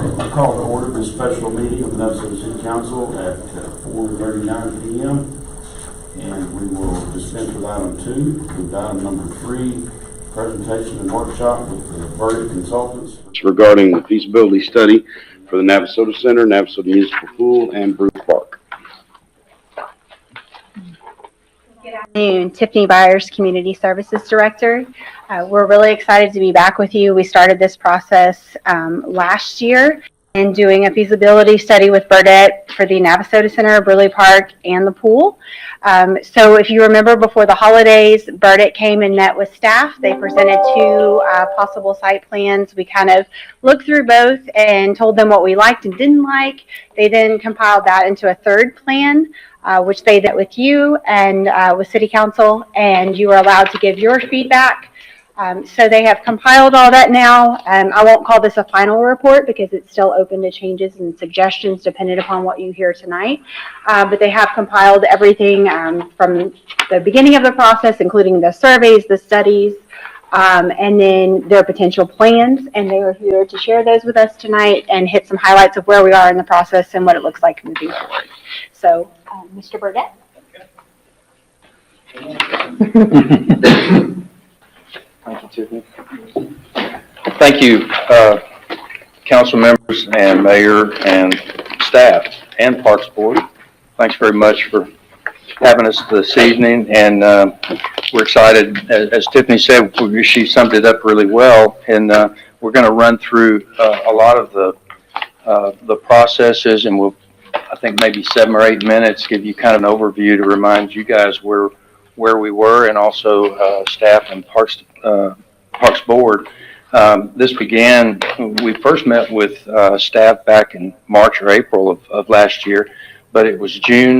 I call to order this special meeting of the Navasota City Council at 4:39 p.m. And we will dispense with item 2, with item number 3, presentation and workshop with the Verdict Consultants regarding the feasibility study for the Navasota Center, Navasota Municipal Pool, and Bruce Park. Good afternoon, Tiffany Byers, Community Services Director. We're really excited to be back with you. We started this process last year and doing a feasibility study with Burdett for the Navasota Center, Bruley Park, and the pool. So if you remember before the holidays, Burdett came and met with staff. They presented 2 possible site plans. We kind of looked through both and told them what we liked and didn't like. They then compiled that into a 3rd plan, which they met with you and with City Council, and you were allowed to give your feedback. So they have compiled all that now. I won't call this a final report because it's still open to changes and suggestions depending upon what you hear tonight. But they have compiled everything from the beginning of the process, including the surveys, the studies, and then their potential plans. And they were here to share those with us tonight and hit some highlights of where we are in the process and what it looks like moving forward. So, Mr. Burdett. Thank you, Tiffany. Thank you, council members and mayor and staff and Parks Board. Thanks very much for having us this evening, and we're excited. As Tiffany said, she summed it up really well, and we're going to run through a lot of the processes, and we'll, I think, maybe 7 or 8 minutes give you kind of an overview to remind you guys where we were, and also staff and Parks Board. This began, we first met with staff back in March or April of last year, but it was June,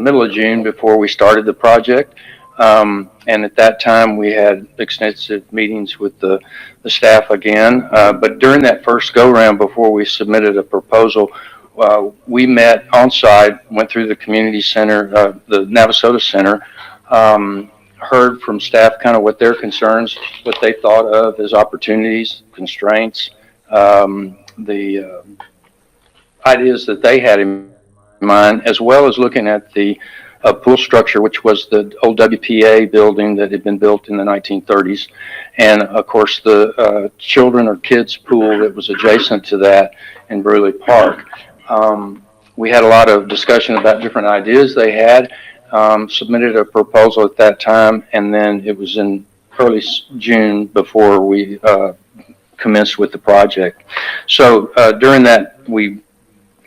middle of June before we started the project. And at that time we had extensive meetings with the staff again. But during that first go round before we submitted a proposal, we met on site, went through the community center, the Navasota Center, heard from staff kind of what their concerns, what they thought of as opportunities, constraints, the ideas that they had in mind, as well as looking at the pool structure, which was the old WPA building that had been built in the 1930s. And of course the children or kids pool that was adjacent to that in Bruley Park. We had a lot of discussion about different ideas they had. Submitted a proposal at that time, and then it was in early June before we commenced with the project. So during that, we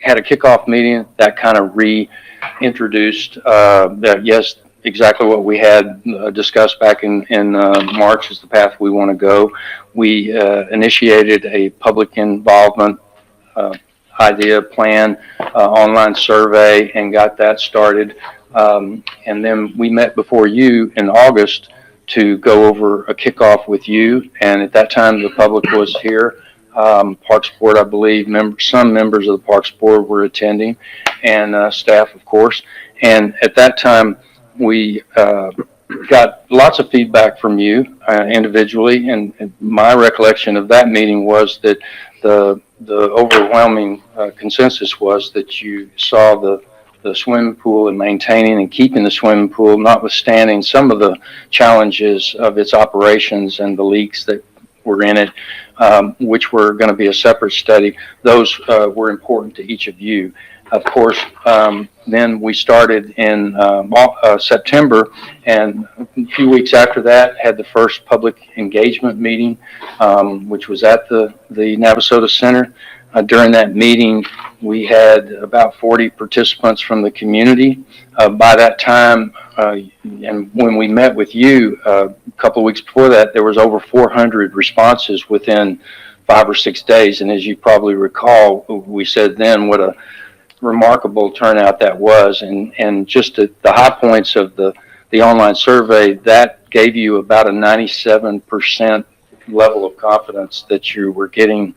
had a kickoff meeting that kind of reintroduced that, yes, exactly what we had discussed back in March is the path we want to go. We initiated a public involvement idea plan, online survey, and got that started. And then we met before you in August to go over a kickoff with you. And at that time, the public was here. Parks Board, I believe, some members of the Parks Board were attending, and staff, of course. And at that time, we got lots of feedback from you individually. And my recollection of that meeting was that the overwhelming consensus was that you saw the swimming pool and maintaining and keeping the swimming pool, notwithstanding some of the challenges of its operations and the leaks that were in it, which were going to be a separate study. Those were important to each of you. Of course, then we started in September, and a few weeks after that had the first public engagement meeting, which was at the Navasota Center. During that meeting, we had about 40 participants from the community. By that time, and when we met with you a couple of weeks before that, there was over 400 responses within 5 or 6 days. And as you probably recall, we said then what a remarkable turnout that was. And just at the high points of the online survey, that gave you about a 97% level of confidence that you were getting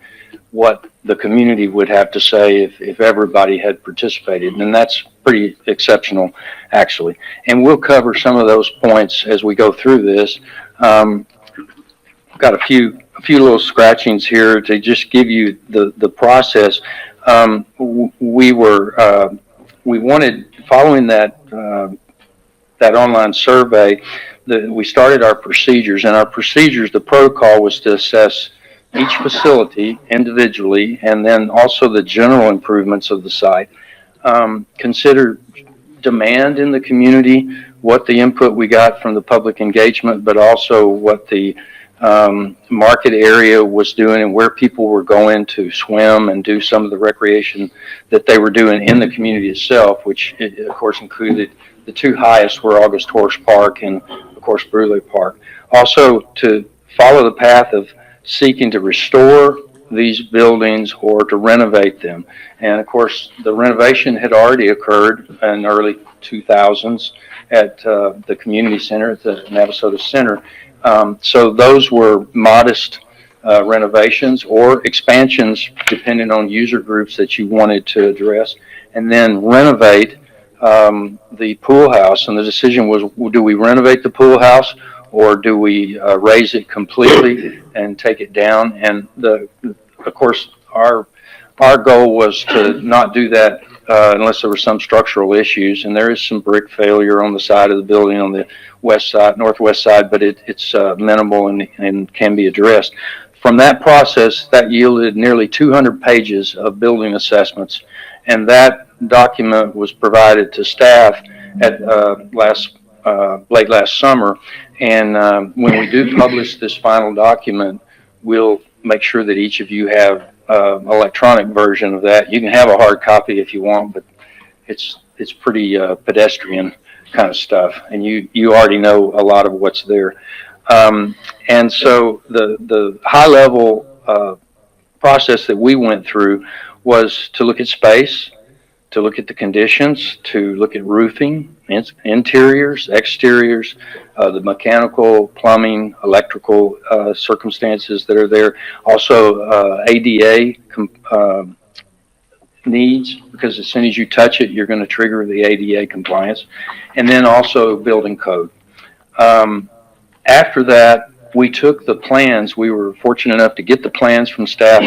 what the community would have to say if everybody had participated. And that's pretty exceptional, actually. And we'll cover some of those points as we go through this. Got a few a few little scratchings here to just give you the process. We wanted, following that online survey, we started our procedures, and our procedures, the protocol was to assess each facility individually, and then also the general improvements of the site. Consider demand in the community, what the input we got from the public engagement, but also what the market area was doing and where people were going to swim and do some of the recreation that they were doing in the community itself, which of course included the two highest were August Horse Park and of course Brule Park. Also to follow the path of seeking to restore these buildings or to renovate them. And of course the renovation had already occurred in early 2000s at the community center at the Navasota Center. So those were modest renovations or expansions depending on user groups that you wanted to address, and then renovate the pool house. And the decision was, do we renovate the pool house or do we raise it completely and take it down? And of course our goal was to not do that unless there were some structural issues, and there is some brick failure on the side of the building on the northwest side, but it's minimal and can be addressed. From that process, that yielded nearly 200 pages of building assessments, and that document was provided to staff at late last summer. And when we do publish this final document, we'll make sure that each of you have electronic version of that. You can have a hard copy if you want, but it's pretty pedestrian kind of stuff, and you already know a lot of what's there. And so the high level process that we went through was to look at space, to look at the conditions, to look at roofing, interiors, exteriors, the mechanical, plumbing, electrical circumstances that are there. Also ADA needs, because as soon as you touch it, you're going to trigger the ADA compliance. And then also building code. After that, we took the plans. We were fortunate enough to get the plans from staff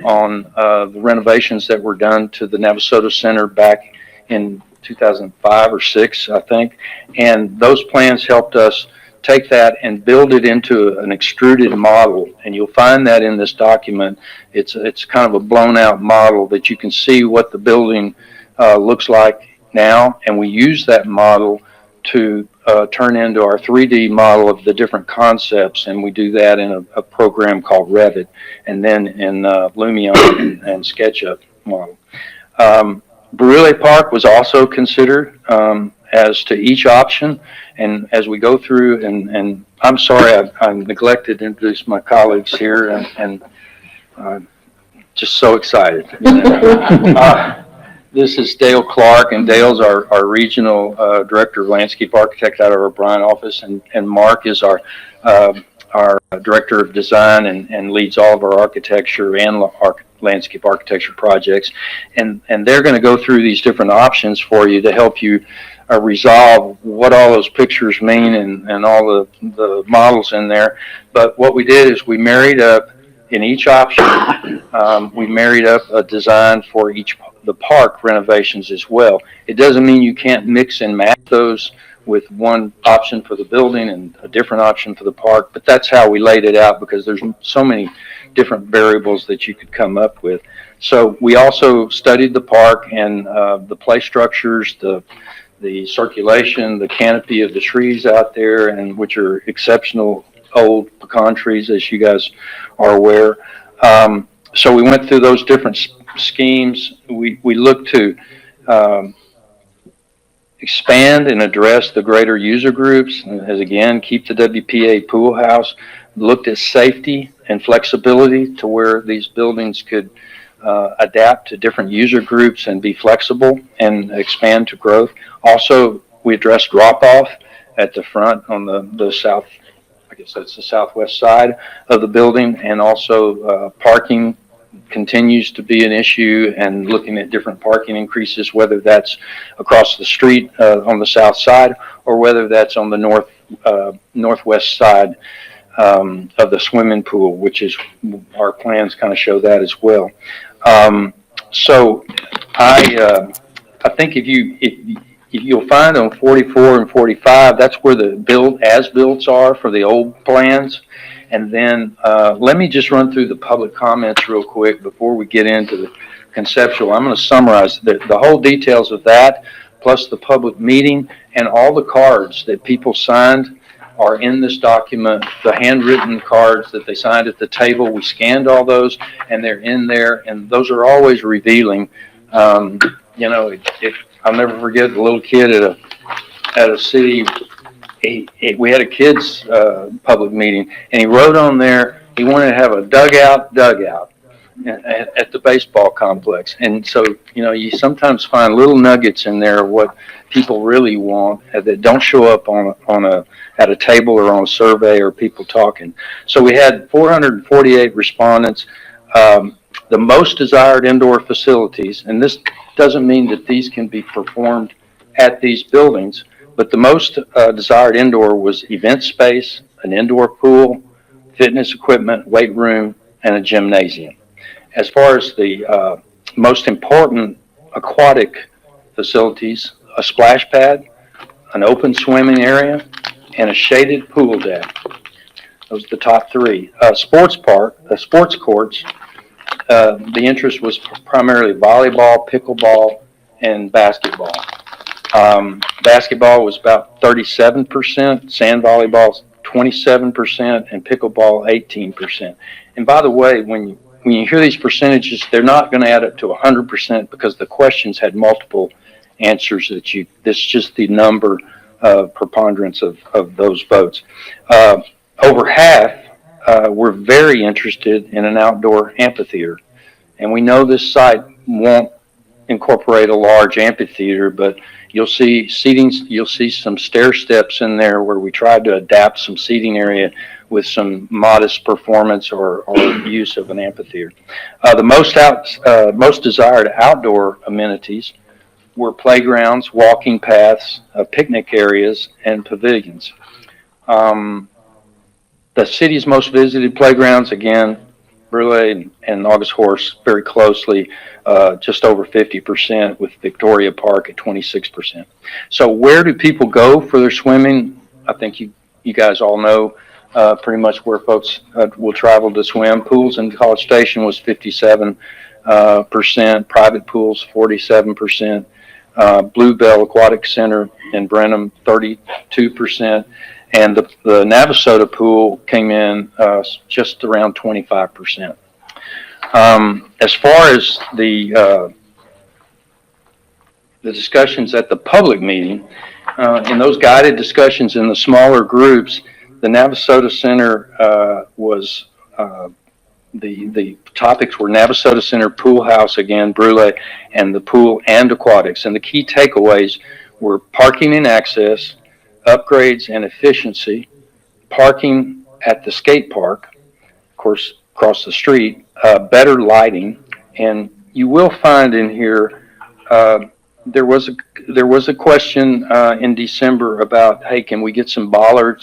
on the renovations that were done to the Navasota Center back in 2005 or 6, I think. And those plans helped us take that and build it into an extruded model. And you'll find that in this document. It's kind of a blown out model that you can see what the building looks like now. And we use that model to turn into our 3D model of the different concepts, and we do that in a program called Revit, and then in Lumion and SketchUp model. Brule Park was also considered as to each option, and as we go through, and I'm sorry I neglected to introduce my colleagues here, and just so excited. This is Dale Clark, and Dale's our regional director of landscape architect out of our Bryan office, and Mark is our director of design and leads all of our architecture and landscape architecture projects. And they're going to go through these different options for you to help you resolve what all those pictures mean and all the models in there. But what we did is we married up in each option, we married up a design for the park renovations as well. It doesn't mean you can't mix and match those with one option for the building and a different option for the park, but that's how we laid it out because there's so many different variables that you could come up with. So we also studied the park and the play structures, the circulation, the canopy of the trees out there, and which are exceptional old pecan trees, as you guys are aware. So we went through those different schemes. We looked to expand and address the greater user groups, as again, keep the WPA pool house, looked at safety and flexibility to where these buildings could adapt to different user groups and be flexible and expand to growth. Also, we addressed drop-off at the front on the south, I guess that's the southwest side of the building, and also parking continues to be an issue, and looking at different parking increases, whether that's across the street on the south side or whether that's on the northwest side of the swimming pool, which is our plans kind of show that as well. So I think if you'll find on 44 and 45, that's where the as-builts are for the old plans. And then let me just run through the public comments real quick before we get into the conceptual. I'm going to summarize the whole details of that, plus the public meeting, and all the cards that people signed are in this document, the handwritten cards that they signed at the table. We scanned all those, and they're in there, and those are always revealing. You know, I'll never forget the little kid at a city. We had a kids public meeting, and he wrote on there he wanted to have a dugout at the baseball complex. And so, you know, you sometimes find little nuggets in there of what people really want that don't show up at a table or on a survey or people talking. So we had 448 respondents. The most desired indoor facilities, and this doesn't mean that these can be performed at these buildings, but the most desired indoor was event space, an indoor pool, fitness equipment, weight room, and a gymnasium. As far as the most important aquatic facilities, a splash pad, an open swimming area, and a shaded pool deck. Those are the top three. Sports courts, the interest was primarily volleyball, pickleball, and basketball. Basketball was about 37%, sand volleyball 27%, and pickleball 18%. And by the way, when you hear these percentages, they're not going to add up to 100% because the questions had multiple answers this is just the number preponderance of those votes. Over half were very interested in an outdoor amphitheater. And we know this site won't incorporate a large amphitheater, but you'll see some stair steps in there where we tried to adapt some seating area with some modest performance or use of an amphitheater. The most desired outdoor amenities were playgrounds, walking paths, picnic areas, and pavilions. The city's most visited playgrounds, again, Brule and August Horse very closely, just over 50%, with Victoria Park at 26%. So where do people go for their swimming? I think you guys all know pretty much where folks will travel to swim. Pools in College Station was 57%, private pools 47%, Bluebell Aquatic Center in Brenham 32%, and the Navasota pool came in just around 25%. As far as the discussions at the public meeting, in those guided discussions in the smaller groups, the Navasota Center was the topics were Navasota Center, pool house again, Brule, and the pool and aquatics. And the key takeaways were parking and access, upgrades and efficiency, parking at the skate park, of course, across the street, better lighting. And you will find in here, there was a question in December about, hey, can we get some bollard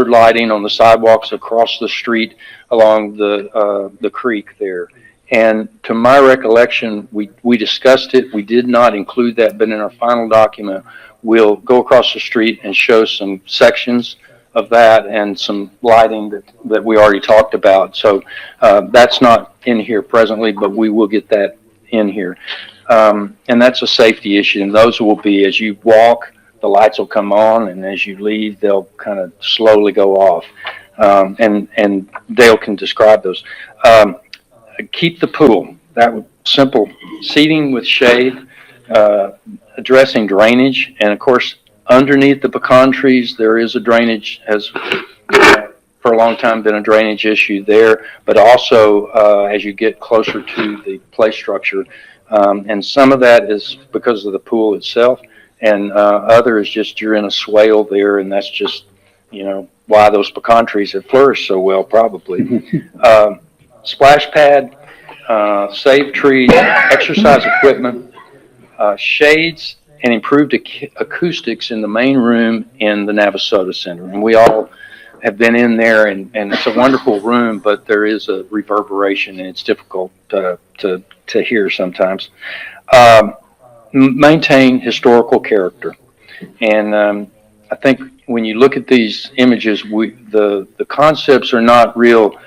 lighting on the sidewalks across the street along the creek there? And to my recollection, we discussed it. We did not include that, but in our final document, we'll go across the street and show some sections of that and some lighting that we already talked about. So that's not in here presently, but we will get that in here. And that's a safety issue. And those will be, as you walk, the lights will come on, and as you leave, they'll kind of slowly go off. And Dale can describe those. Keep the pool. That was simple. Seating with shade, addressing drainage, and of course, underneath the pecan trees, there is a drainage, has for a long time been a drainage issue there, but also as you get closer to the play structure, and some of that is because of the pool itself, and other is just you're in a swale there, and that's just, you know, why those pecan trees have flourished so well, probably. Splash pad, save trees, exercise equipment, shades, and improved acoustics in the main room in the Navasota Center. And we all have been in there, and it's a wonderful room, but there is a reverberation, and it's difficult to hear sometimes. Maintain historical character, and I think when you look at these images, the concepts are not real.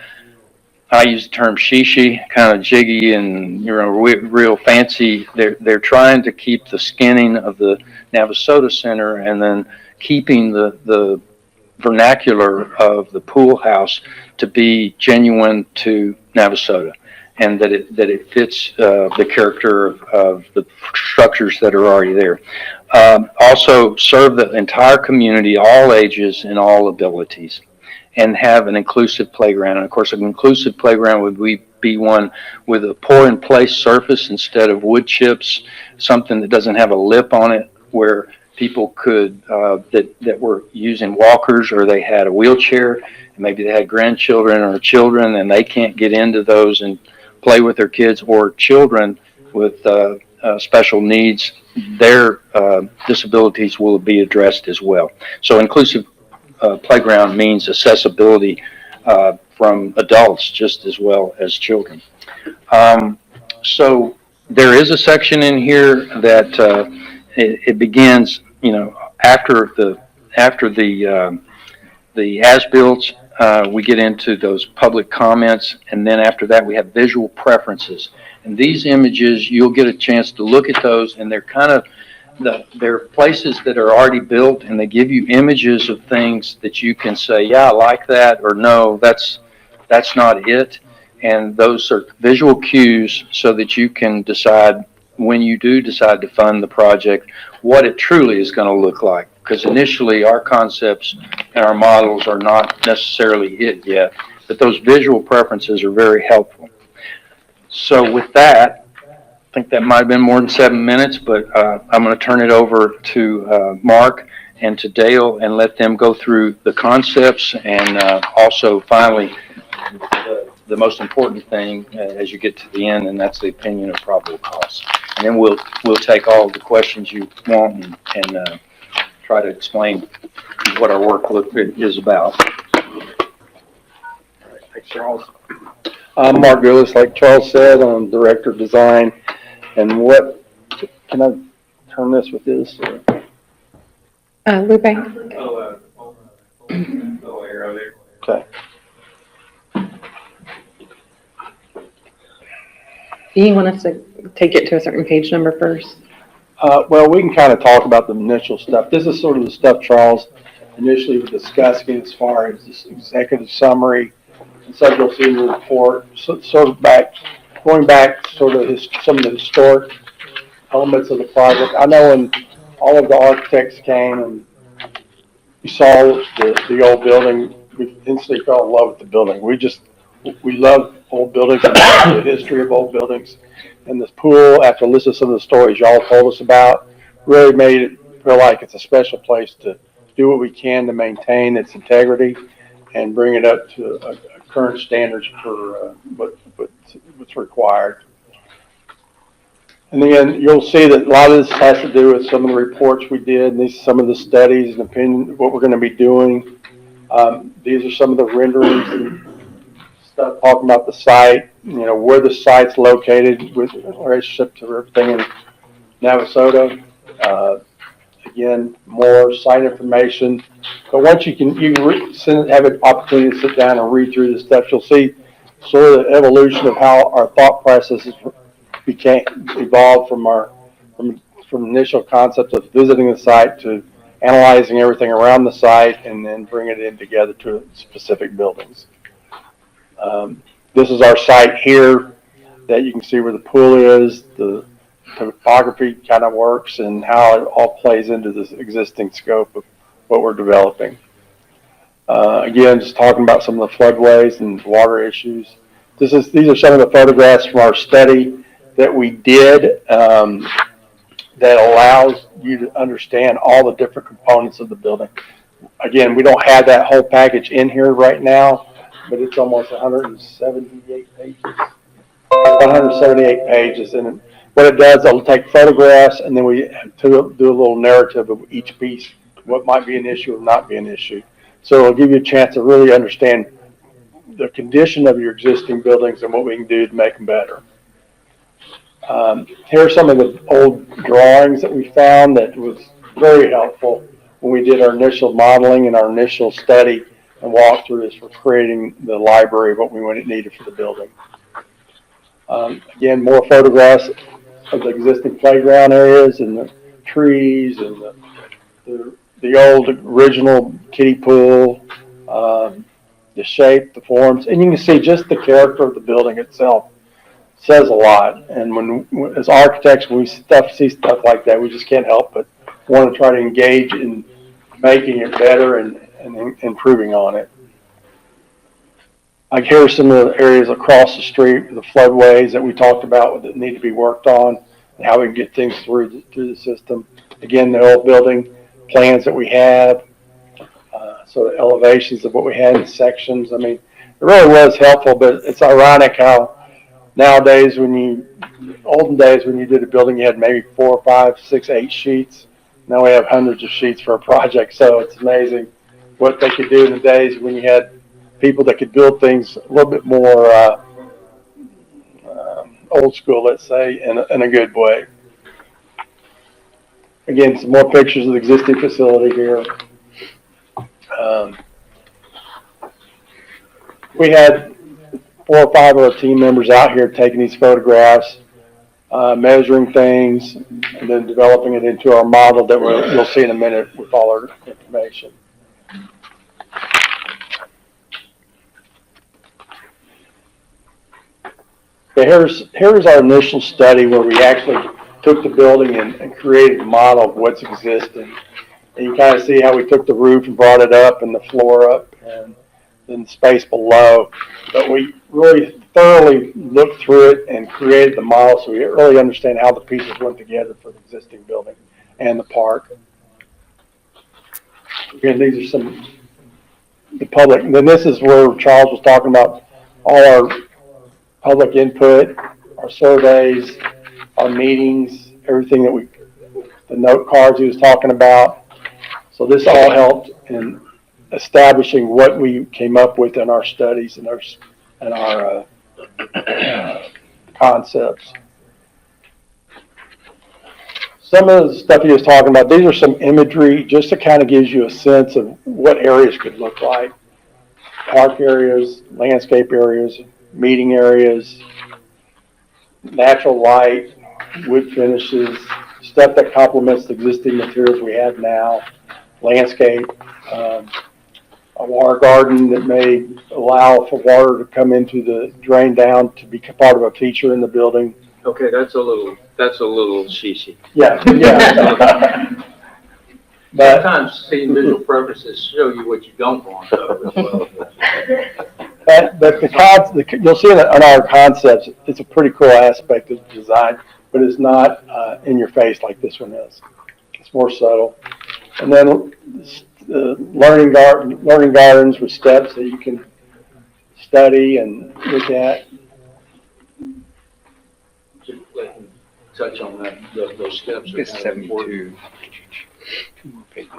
I use the term shishi, kind of jiggy and real fancy. They're trying to keep the skinning of the Navasota Center, and then keeping the vernacular of the pool house to be genuine to Navasota, and that it fits the character of the structures that are already there. Also serve the entire community, all ages and all abilities, and have an inclusive playground. And of course, an inclusive playground would be one with a pour-in-place surface instead of wood chips, something that doesn't have a lip on it, where people could that were using walkers, or they had a wheelchair, and maybe they had grandchildren or children, and they can't get into those and play with their kids, or children with special needs. Their disabilities will be addressed as well. So inclusive playground means accessibility from adults just as well as children. So there is a section in here that it begins, after the as-builts, we get into those public comments, and then after that we have visual preferences. And these images, you'll get a chance to look at those, and they're kind of they're places that are already built, and they give you images of things that you can say, yeah, I like that, or no, that's not it. And those are visual cues so that you can decide, when you do decide to fund the project, what it truly is going to look like. Because initially our concepts and our models are not necessarily it yet, but those visual preferences are very helpful. So with that, I think that might have been more than 7 minutes, but I'm going to turn it over to Mark and to Dale and let them go through the concepts, and also finally the most important thing as you get to the end, and that's the opinion of probable costs. And then we'll take all the questions you want and try to explain what our work is about. Thanks, Charles. I'm Mark Gillis, like Charles said. I'm Director of Design. And what, can I turn this with this? Lupe. Okay. Do you want us to take it to a certain page number first? Well, we can kind of talk about the initial stuff. This is sort of the stuff Charles initially was discussing as far as this executive summary and such. You'll see in the report, sort of going back sort of some of the historic elements of the project. I know when all of the architects came and we saw the old building, we instantly fell in love with the building. We love old buildings, the history of old buildings. And this pool, after listening to some of the stories y'all told us about, really made it feel like it's a special place to do what we can to maintain its integrity and bring it up to a current standards for what's required. And then you'll see that a lot of this has to do with some of the reports we did, and some of the studies and opinion, what we're going to be doing. These are some of the renderings and stuff talking about the site, where the site's located with relationship to everything in Navasota. Again, more site information. But once you have an opportunity to sit down and read through the steps, you'll see sort of the evolution of how our thought processes evolved from initial concept of visiting the site to analyzing everything around the site and then bringing it in together to specific buildings. This is our site here that you can see where the pool is, the topography kind of works, and how it all plays into this existing scope of what we're developing. Again, just talking about some of the floodways and water issues. These are some of the photographs from our study that we did that allows you to understand all the different components of the building. Again, we don't have that whole package in here right now, but it's almost 178 pages. 178 pages, and what it does, it'll take photographs, and then we do a little narrative of each piece, what might be an issue or not be an issue. So it'll give you a chance to really understand the condition of your existing buildings and what we can do to make them better. Here are some of the old drawings that we found that was very helpful when we did our initial modeling and our initial study and walkthroughs for creating the library, what we needed for the building. Again, more photographs of the existing playground areas and the trees and the old original kiddie pool, the shape, the forms, and you can see just the character of the building itself says a lot. And when as architects, when we see stuff like that, we just can't help but want to try to engage in making it better and improving on it. Like here are some of the areas across the street, the floodways that we talked about that need to be worked on, and how we can get things through the system. Again, the old building plans that we have, sort of elevations of what we had in sections. I mean, it really was helpful, but it's ironic how nowadays olden days when you did a building, you had maybe 4, 5, 6, 8 sheets. Now we have hundreds of sheets for a project, so it's amazing what they could do in the days when you had people that could build things a little bit more old school, let's say, in a good way. Again, some more pictures of the existing facility here. We had 4 or 5 of our team members out here taking these photographs, measuring things, and then developing it into our model that you'll see in a minute with all our information. Okay, here's our initial study where we actually took the building and created a model of what's existing. And you kind of see how we took the roof and brought it up and the floor up and then the space below. But we really thoroughly looked through it and created the model so we really understand how the pieces went together for the existing building and the park. Again, these are the public. And then this is where Charles was talking about all our public input, our surveys, our meetings, everything that the note cards he was talking about. So this all helped in establishing what we came up with in our studies and our concepts. Some of the stuff he was talking about, these are some imagery just to kind of gives you a sense of what areas could look like. Park areas, landscape areas, meeting areas, natural light, wood finishes, stuff that complements the existing materials we have now, landscape, a water garden that may allow for water to come into the drain down to be part of a feature in the building. Okay, that's a little cheesy. Yeah, yeah. But Sometimes seeing visual purposes show you what you don't want, though, as well. but you'll see that on our concepts, it's a pretty cool aspect of the design, but it's not in your face like this one is. It's more subtle. And then learning gardens with steps that you can study and look at. Touch on that, those steps. It's 72. 2 more pages.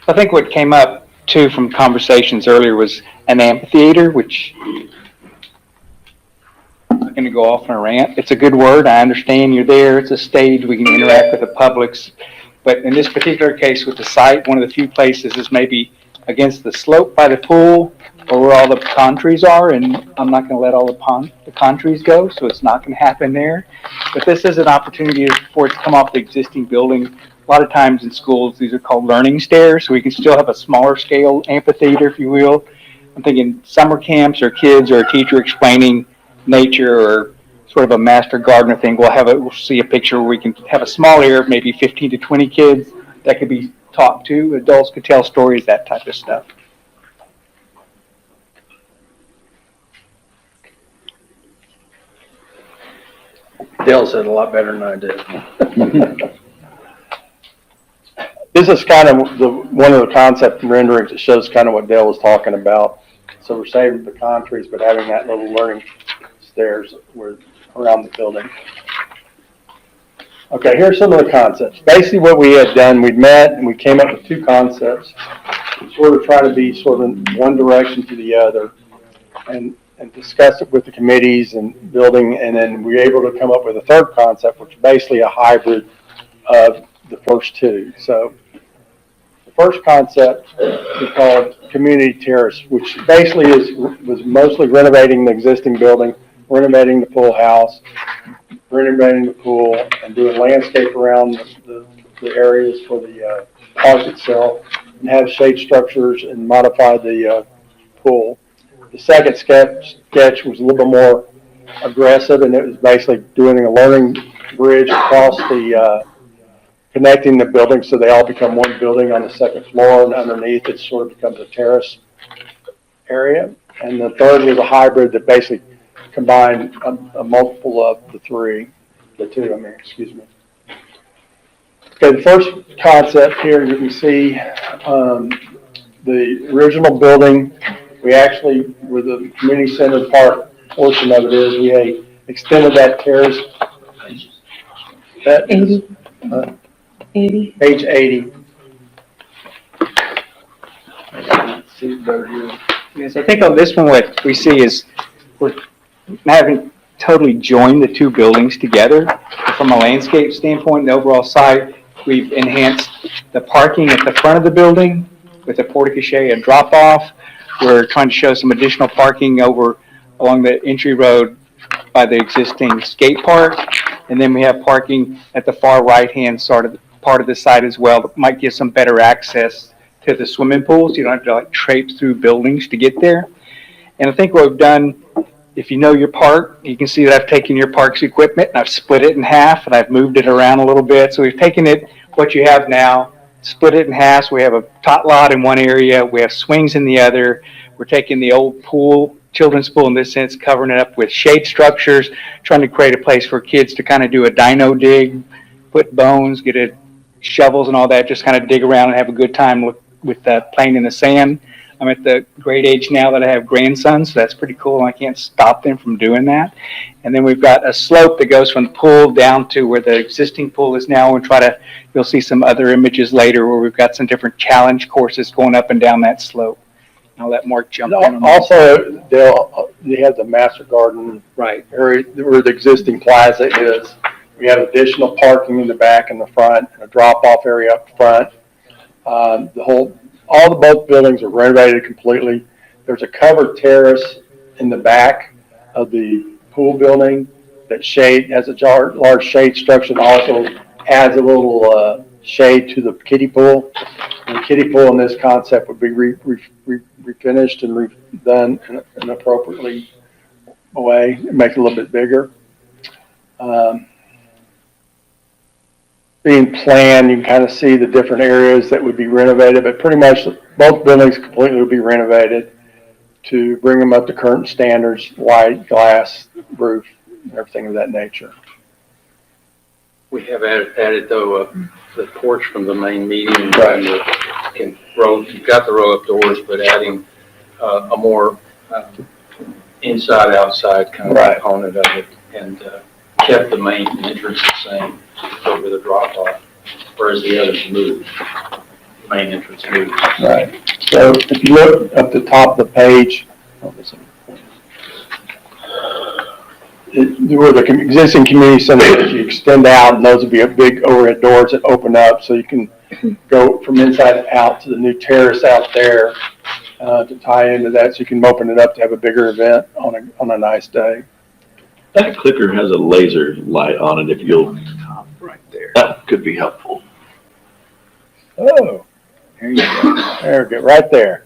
I think what came up too from conversations earlier was an amphitheater, which I'm going to go off on a rant. It's a good word. I understand you're there. It's a stage. We can interact with the publics. But in this particular case with the site, one of the few places is maybe against the slope by the pool or where all the pine trees are, and I'm not going to let all the pine trees go, so it's not going to happen there. But this is an opportunity for it to come off the existing building. A lot of times in schools, these are called learning stairs, so we can still have a smaller scale amphitheater, if you will. I'm thinking summer camps or kids or a teacher explaining nature or sort of a master gardener thing. We'll see a picture where we can have a small area of maybe 15 to 20 kids that could be talked to. Adults could tell stories, that type of stuff. Dale said a lot better than I did. This is kind of one of the concept renderings that shows kind of what Dale was talking about. So we're saving the pine trees, but having that little learning stairs around the building. Okay, here's some of the concepts. Basically what we had done, we'd met and we came up with two concepts. We sort of try to be sort of one direction to the other and discuss it with the committees and building, and then we were able to come up with a third concept, which is basically a hybrid of the first two. So the first concept we called Community Terrace, which basically was mostly renovating the existing building, renovating the pool house, renovating the pool, and doing landscape around the areas for the park itself, and have shade structures and modify the pool. The second sketch was a little bit more aggressive, and it was basically doing a learning bridge across the connecting the buildings so they all become one building on the second floor, and underneath it sort of becomes a terrace area. And the third was a hybrid that basically combined a multiple of the two, excuse me. Okay, the first concept here, you can see the original building. We actually, where the community center part portion of it is, we extended that terrace. That is 80. page 80. See it better here. Yes, I think on this one, what we see is we're haven't totally joined the two buildings together. From a landscape standpoint, the overall site, we've enhanced the parking at the front of the building with a portico and drop-off. We're trying to show some additional parking over along the entry road by the existing skate park. And then we have parking at the far right-hand part of the site as well that might give some better access to the swimming pools. You don't have to like traipse through buildings to get there. And I think what we've done, if you know your park, you can see that I've taken your park's equipment and I've split it in half and I've moved it around a little bit. So we've taken it, what you have now, split it in half. So we have a tot lot in one area, we have swings in the other. We're taking the old pool, children's pool in this sense, covering it up with shade structures, trying to create a place for kids to kind of do a dino dig, put bones, get shovels and all that, just kind of dig around and have a good time with playing in the sand. I'm at the great age now that I have grandsons, so that's pretty cool, and I can't stop them from doing that. And then we've got a slope that goes from the pool down to where the existing pool is now. You'll see some other images later where we've got some different challenge courses going up and down that slope. I'll let Mark jump in on that. Also, they have the master garden Right. area where the existing plaza is. We have additional parking in the back and the front, and a drop-off area up front. Both buildings are renovated completely. There's a covered terrace in the back of the pool building that has a large shade structure and also adds a little shade to the kiddie pool. And the kiddie pool in this concept would be refinished and redone in an appropriately way, make it a little bit bigger. Being planned, you can kind of see the different areas that would be renovated, but pretty much both buildings completely would be renovated to bring them up to current standards, white glass roof, and everything of that nature. We have added though, the porch from the main meeting. Right. You've got the roll-up doors, but adding a more inside-outside kind of Right. component of it, and kept the main entrance the same over the drop-off, whereas the others moved. The main entrance moved. Right. So if you look up the top of the page, where the existing community center is, you extend out, and those would be big overhead doors that open up, so you can go from inside out to the new terrace out there to tie into that, so you can open it up to have a bigger event on a nice day. That clicker has a laser light on it if you'll, Right there. that could be helpful. Oh, there you go. There we go, right there.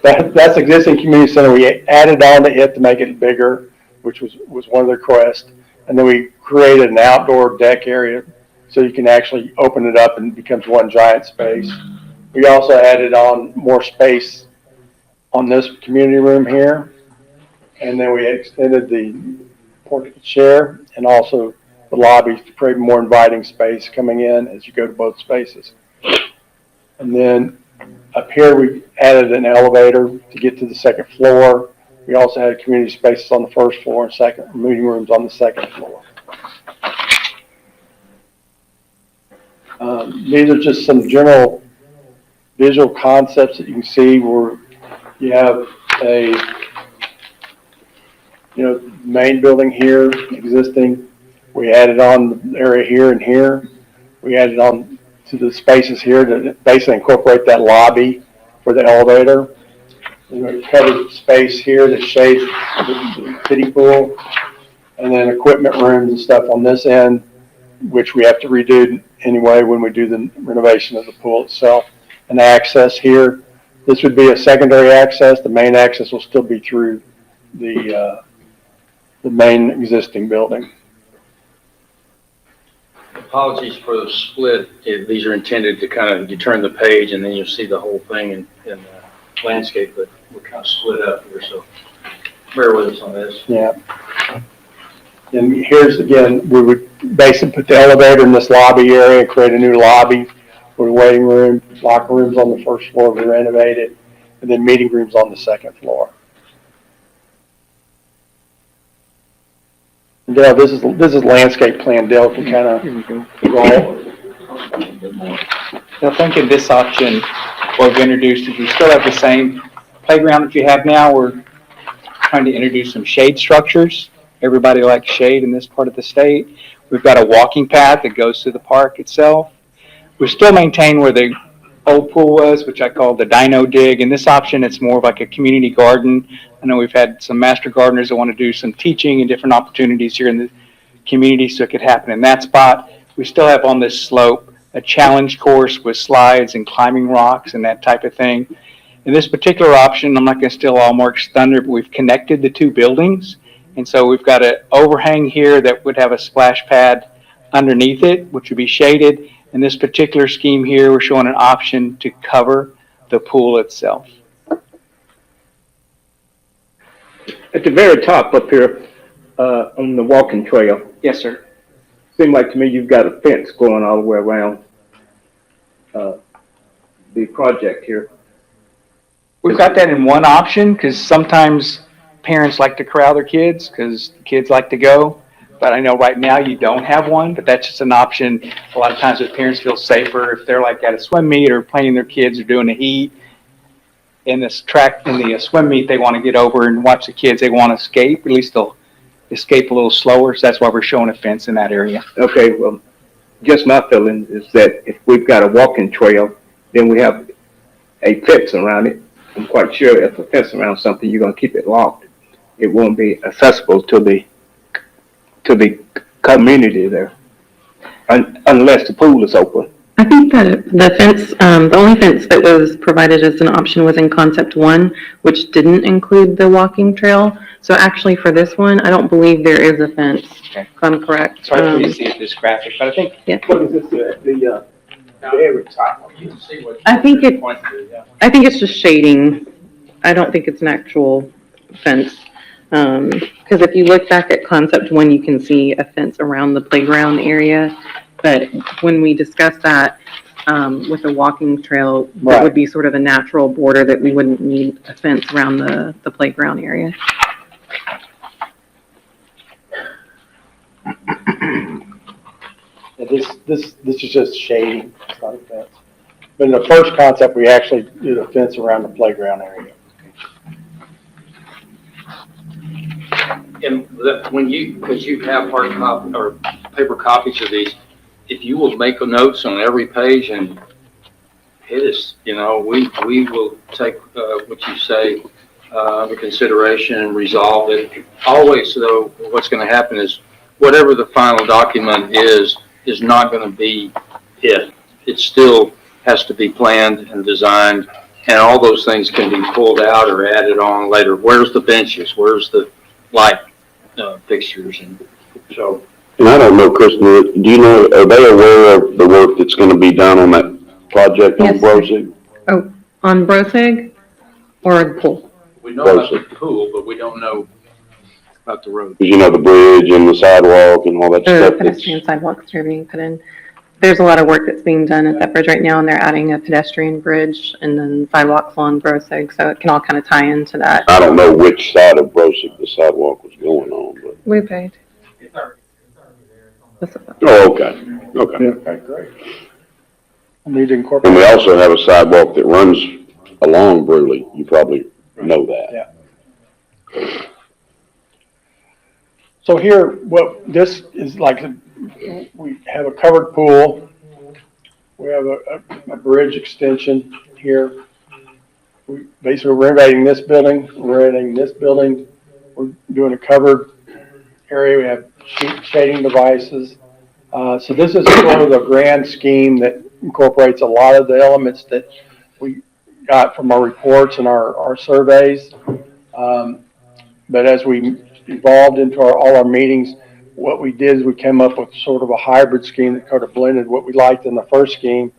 That's existing community center. We added on to it to make it bigger, which was one of the requests. And then we created an outdoor deck area so you can actually open it up and it becomes one giant space. We also added on more space on this community room here. And then we extended the portrait chair and also the lobby to create more inviting space coming in as you go to both spaces. And then Up here, we added an elevator to get to the second floor. We also had community spaces on the first floor and second, meeting rooms on the second floor. These are just some general visual concepts that you can see where you have a, main building here existing. We added on the area here and here. We added on to the spaces here to basically incorporate that lobby for the elevator. We covered space here that shades the kiddie pool, and then equipment rooms and stuff on this end, which we have to redo anyway when we do the renovation of the pool itself. And access here, this would be a secondary access. The main access will still be through the main existing building. Apologies for the split. These are intended to kind of, you turn the page and then you'll see the whole thing in landscape, but we're kind of split up here, so bear with us on this. Yeah. And here's, again, we would basically put the elevator in this lobby area, create a new lobby for the waiting room, locker rooms on the first floor we renovated, and then meeting rooms on the second floor. And Dale, this is landscape plan. Dale can kind of go. I think in this option, what we've introduced is we still have the same playground that you have now. We're trying to introduce some shade structures. Everybody likes shade in this part of the state. We've got a walking path that goes to the park itself. We still maintain where the old pool was, which I call the Dino Dig. In this option, it's more of like a community garden. I know we've had some master gardeners that want to do some teaching and different opportunities here in the community, so it could happen in that spot. We still have on this slope a challenge course with slides and climbing rocks and that type of thing. In this particular option, I'm not going to steal all Mark's thunder, but we've connected the two buildings. And so we've got an overhang here that would have a splash pad underneath it, which would be shaded. In this particular scheme here, we're showing an option to cover the pool itself. At the very top up here, on the walking trail, Yes, sir. seems like to me you've got a fence going all the way around, the project here. We've got that in one option because sometimes parents like to corral their kids because the kids like to go. But I know right now you don't have one, but that's just an option. A lot of times the parents feel safer if they're like at a swim meet or playing their kids or doing the heat. In this track, in the swim meet, they want to get over and watch the kids. They want to escape. At least they'll escape a little slower. So that's why we're showing a fence in that area. Okay, well, just my feeling is that if we've got a walking trail, then we have a fence around it. I'm quite sure if a fence around something, you're going to keep it locked. It won't be accessible to the community there, unless the pool is open. I think that the fence, the only fence that was provided as an option was in concept 1, which didn't include the walking trail. So actually for this one, I don't believe there is a fence, Okay. if I'm correct. Sorry for you to see this graphic, but I think What is this, the area top? You can see what I think it- point to, yeah. I think it's just shading. I don't think it's an actual fence. Because if you look back at concept 1, you can see a fence around the playground area. But when we discussed that with the walking trail, that Right. would be sort of a natural border that we wouldn't need a fence around the playground area. This is just shading. It's not a fence. But in the first concept, we actually did a fence around the playground area. And when because you have hard copy or paper copies of these, if you will make notes on every page and hit us, we will take what you say under consideration and resolve it. Always, though, what's going to happen is whatever the final document is not going to be it. It still has to be planned and designed, and all those things can be pulled out or added on later. Where's the benches? Where's the light fixtures? And so, And I don't know, Kristen, do you know, are they aware of the work that's gonna be done on that project on Yes. Brosig? On Brosig or the pool? we know about the pool, but we don't know about the road. Cause you know, the bridge and the sidewalk and all that The stuff. pedestrian sidewalks are being put in. there's a lot of work that's being done at that bridge right now, and they're adding a pedestrian bridge and then sidewalks along Brosig, so it can all kind of tie into that. I don't know which side of Brosig the sidewalk was going on, but, We paid. oh, okay, okay. Okay, great. I need to And incorporate. we also have a sidewalk that runs along Brewley. You probably know that. Yeah. So here, what this is like, we have a covered pool. We have a bridge extension here. We basically renovating this building, We're doing a covered area. We have shading devices. So this is sort of the grand scheme that incorporates a lot of the elements that we got from our reports and our surveys. But as we evolved into all our meetings, what we did is we came up with sort of a hybrid scheme that kind of blended what we liked in the first scheme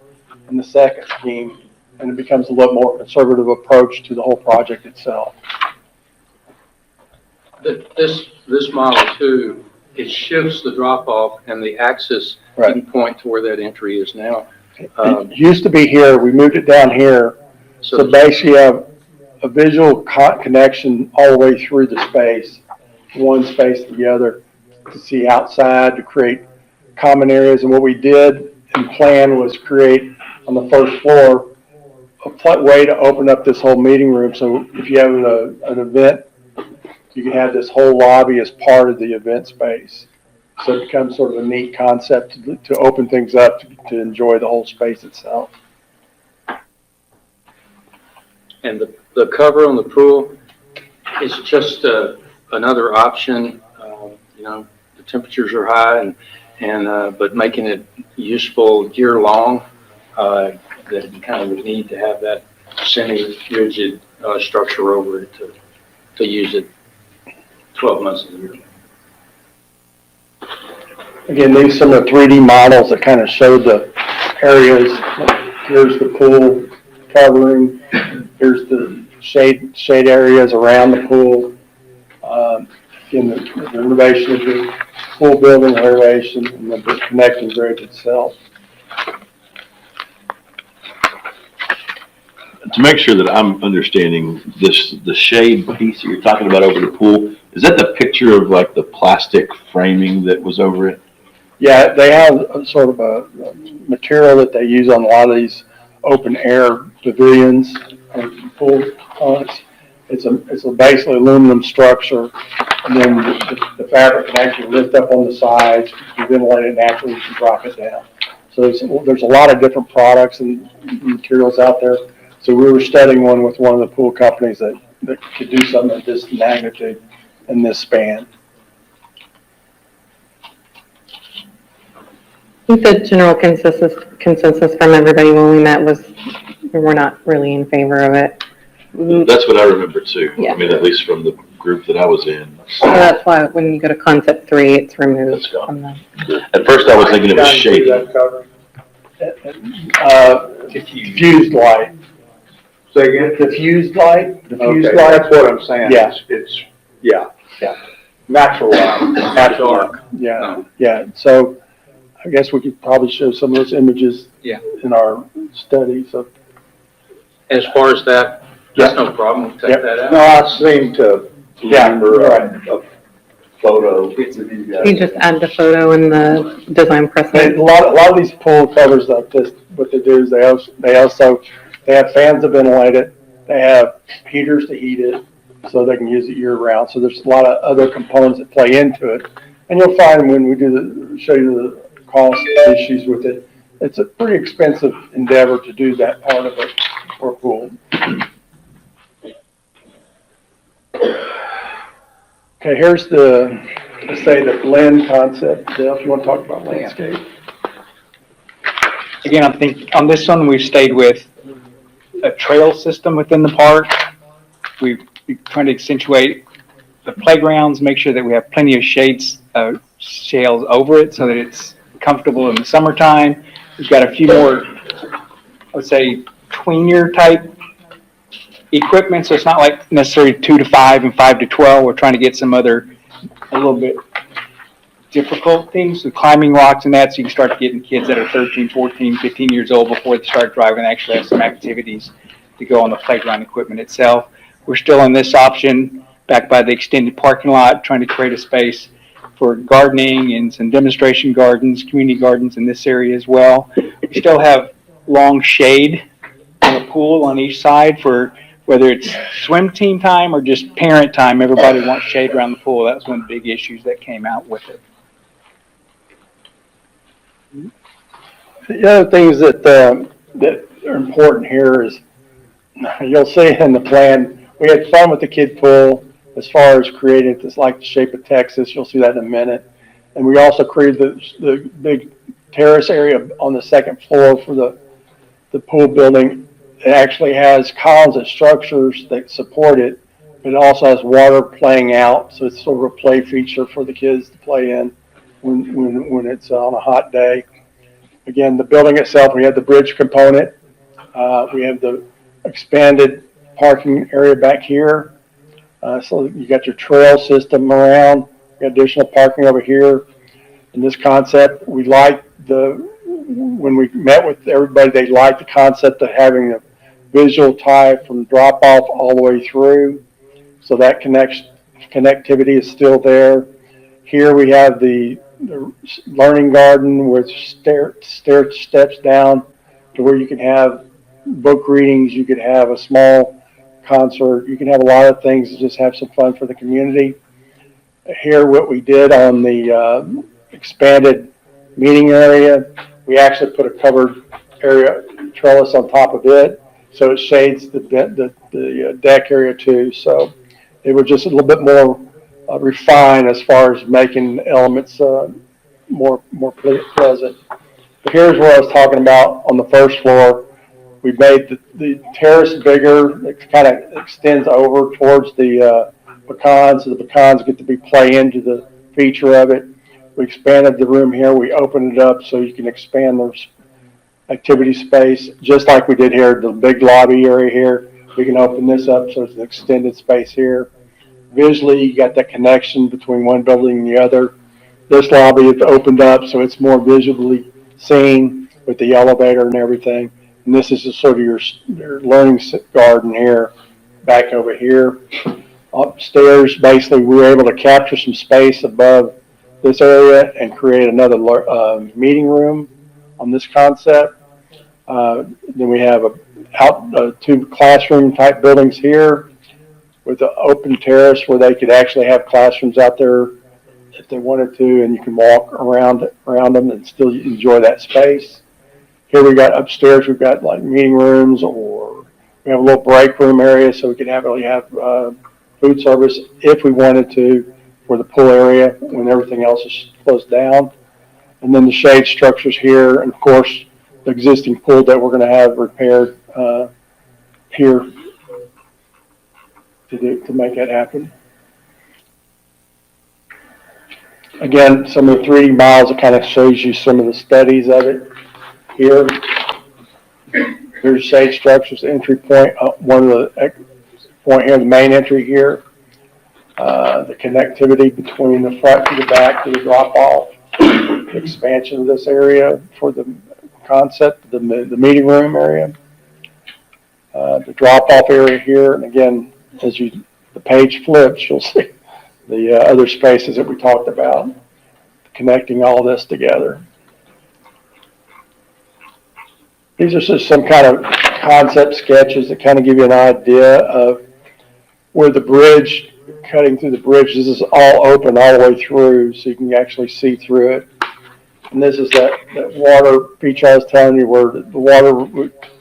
and the second scheme, and it becomes a little more conservative approach to the whole project itself. This model too, it shifts the drop off and the access Right. point to where that entry is now. It used to be here, we moved it down here, so basically you have a visual connection all the way through the space, one space to the other, to see outside, to create common areas. And what we did and planned was create on the first floor a way to open up this whole meeting room. So if you have an event, you can have this whole lobby as part of the event space. So it becomes sort of a neat concept to open things up to enjoy the whole space itself. And the cover on the pool is just another option. You know, the temperatures are high but making it useful year long, that you kind of would need to have that semi-rigid structure over it to use it 12 months a year. Again, these are some of the 3D models that kind of show the areas. Here's the pool covering. Here's the shade areas around the pool. Again, the renovation of the pool building renovation and the connecting bridge itself. To make sure that I'm understanding this, the shade piece that you're talking about over the pool, is that the picture of like the plastic framing that was over it? Yeah, they have a sort of a material that they use on a lot of these open air pavilions and pool ponds. It's a basically aluminum structure, and then the fabric can actually lift up on the sides, you ventilate it naturally, you can drop it down. So there's a lot of different products and materials out there. So we were studying one with one of the pool companies that could do something of this magnitude and this span. I think the general consensus from everybody when we met was we're not really in favor of it. That's what I remember too. Yeah. I mean, at least from the group that I was in. So that's why when you go to concept 3, it's removed It's gone. from the. At first I was thinking it was shady. Diffused light. Say again? Diffused light? Diffused Okay, light? that's what I'm saying. Yeah. Yeah. Natural light. Natural light. Yeah. So I guess we could probably show some of those images Yeah. in our study, so. As far as that, that's no problem. Take Yep. that out. No, I seem to Yeah, remember right. a photo. You just add the photo in the design A precedent. lot of these pool covers like this, what they do is they have fans to ventilate it, they have heaters to heat it, so they can use it year round. So there's a lot of other components that play into it. And you'll find when we show you the cost issues with it, it's a pretty expensive endeavor to do that part of it for a pool. Okay, here's let's say the blend concept. Dale, if you want to talk about landscape. Again, I think on this one, we've stayed with a trail system within the park. We're trying to accentuate the playgrounds, make sure that we have plenty of shades over it so that it's comfortable in the summertime. We've got a few more, I would say, tweener type equipment, so it's not like necessarily 2 to 5 and 5 to 12. We're trying to get some other, a little bit difficult things, with climbing rocks and that, so you can start getting kids that are 13, 14, 15 years old before they start driving and actually have some activities to go on the playground equipment itself. We're still on this option, backed by the extended parking lot, trying to create a space for gardening and some demonstration gardens, community gardens in this area as well. We still have long shade on the pool on each side for whether it's swim team time or just parent time. Everybody wants shade around the pool. That was one of the big issues that came out with it. The other things that are important here is, you'll see in the plan, we had fun with the kid pool as far as creating this like the shape of Texas. You'll see that in a minute. And we also created the big terrace area on the second floor for the pool building. It actually has columns and structures that support it, but it also has water playing out. So it's sort of a play feature for the kids to play in when it's on a hot day. Again, the building itself, we have the bridge component. We have the expanded parking area back here. So you got your trail system around, you got additional parking over here. In this concept, we like when we met with everybody, they liked the concept of having a visual tie from drop off all the way through. So that connectivity is still there. Here we have the learning garden with steps down to where you can have book readings, you could have a small concert, you can have a lot of things to just have some fun for the community. Here, what we did on the expanded meeting area, we actually put a covered area trellis on top of it, so it shades the deck area too. So it was just a little bit more refined as far as making elements more pleasant. But here's what I was talking about on the first floor. We made the terrace bigger. It kind of extends over towards the pecans, so the pecans get to play into the feature of it. We expanded the room here. We opened it up so you can expand the activity space, just like we did here, the big lobby area here. We can open this up so it's an extended space here. Visually, you got that connection between one building and the other. This lobby is opened up so it's more visually seen with the elevator and everything. And this is just sort of your learning garden here, back over here. Upstairs, basically, we were able to capture some space above this area and create another meeting room on this concept. Then we have two classroom type buildings here with an open terrace where they could actually have classrooms out there if they wanted to, and you can walk around them and still enjoy that space. Here we got upstairs, we've got like meeting rooms, or we have a little break room area so we can have food service if we wanted to for the pool area when everything else is closed down. And then the shade structures here, and of course the existing pool that we're going to have repaired here to make that happen. Again, some of the 3D models, it kind of shows you some of the studies of it here. Here's shade structures, entry point, one of the point here, the main entry here. The connectivity between the front to the back to the drop off, the expansion of this area for the concept, the meeting room area, the drop off area here, and again, as the page flips, you'll see the other spaces that we talked about, connecting all this together. These are just some kind of concept sketches that kind of give you an idea of where the bridge, cutting through the bridge, this is all open all the way through, so you can actually see through it. And this is that water feature I was telling you, where the water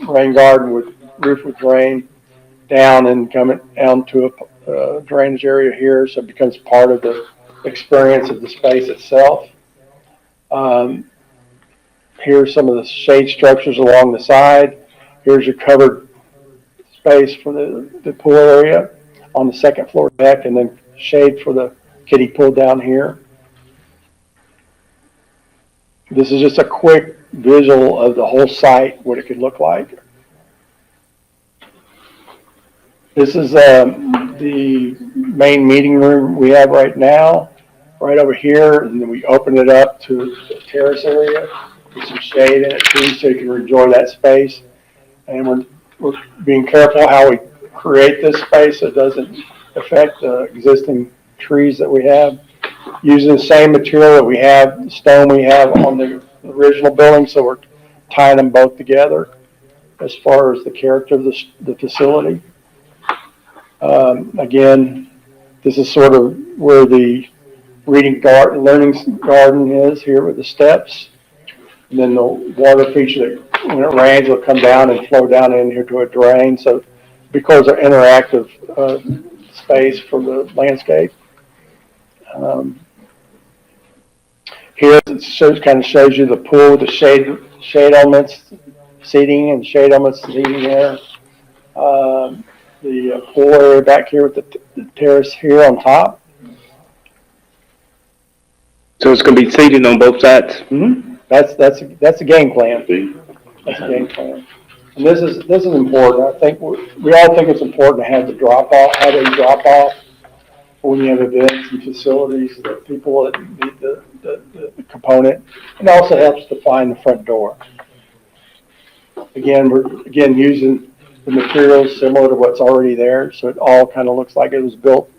rain garden with roof would drain down and come down to a drainage area here, so it becomes part of the experience of the space itself. Here's some of the shade structures along the side. Here's your covered space for the pool area on the second floor deck, and then shade for the kiddie pool down here. This is just a quick visual of the whole site, what it could look like. This is the main meeting room we have right now. right over here, and then we open it up to the terrace area with some shade in it too, so you can enjoy that space. And we're being careful how we create this space so it doesn't affect the existing trees that we have. Using the same material that we have, the stone we have on the original building, so we're tying them both together as far as the character of the facility. Again, this is sort of where the learning garden is here with the steps. And then the water feature that when it rains will come down and flow down in here to a drain. So because they're interactive space for the landscape. Here it kind of shows you the pool with the shade elements, seating and shade elements seating there. The pool area back here with the terrace here on top. So it's gonna be seated on both sides? Mm-hmm. That's a game plan. That's a game plan. And this is important. I think we all think it's important to have a drop off when you have events and facilities, that people that need the component. It also helps to find the front door. Again, we're using the materials similar to what's already there, so it all kind of looks like it was built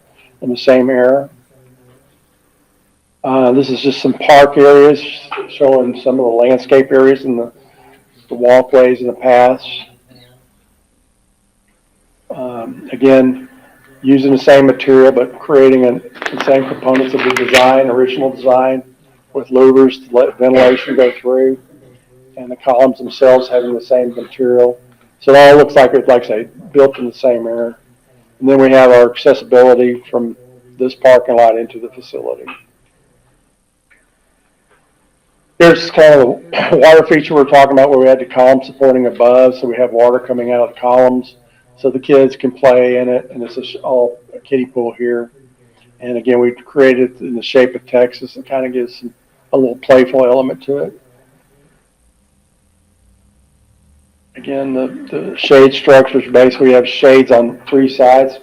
in the same era. This is just some park areas showing some of the landscape areas and the walkways and the paths. Again, using the same material but creating the same components of the original design, with louvers to let ventilation go through, and the columns themselves having the same material. So it all looks like it's, like I say, built in the same era. And then we have our accessibility from this parking lot into the facility. Here's kind of the water feature we're talking about, where we had the column supporting above, so we have water coming out of the columns so the kids can play in it, and it's all a kiddie pool here. And again, we created it in the shape of Texas. It kind of gives a little playful element to it. Again, the shade structures, basically we have shades on 3 sides,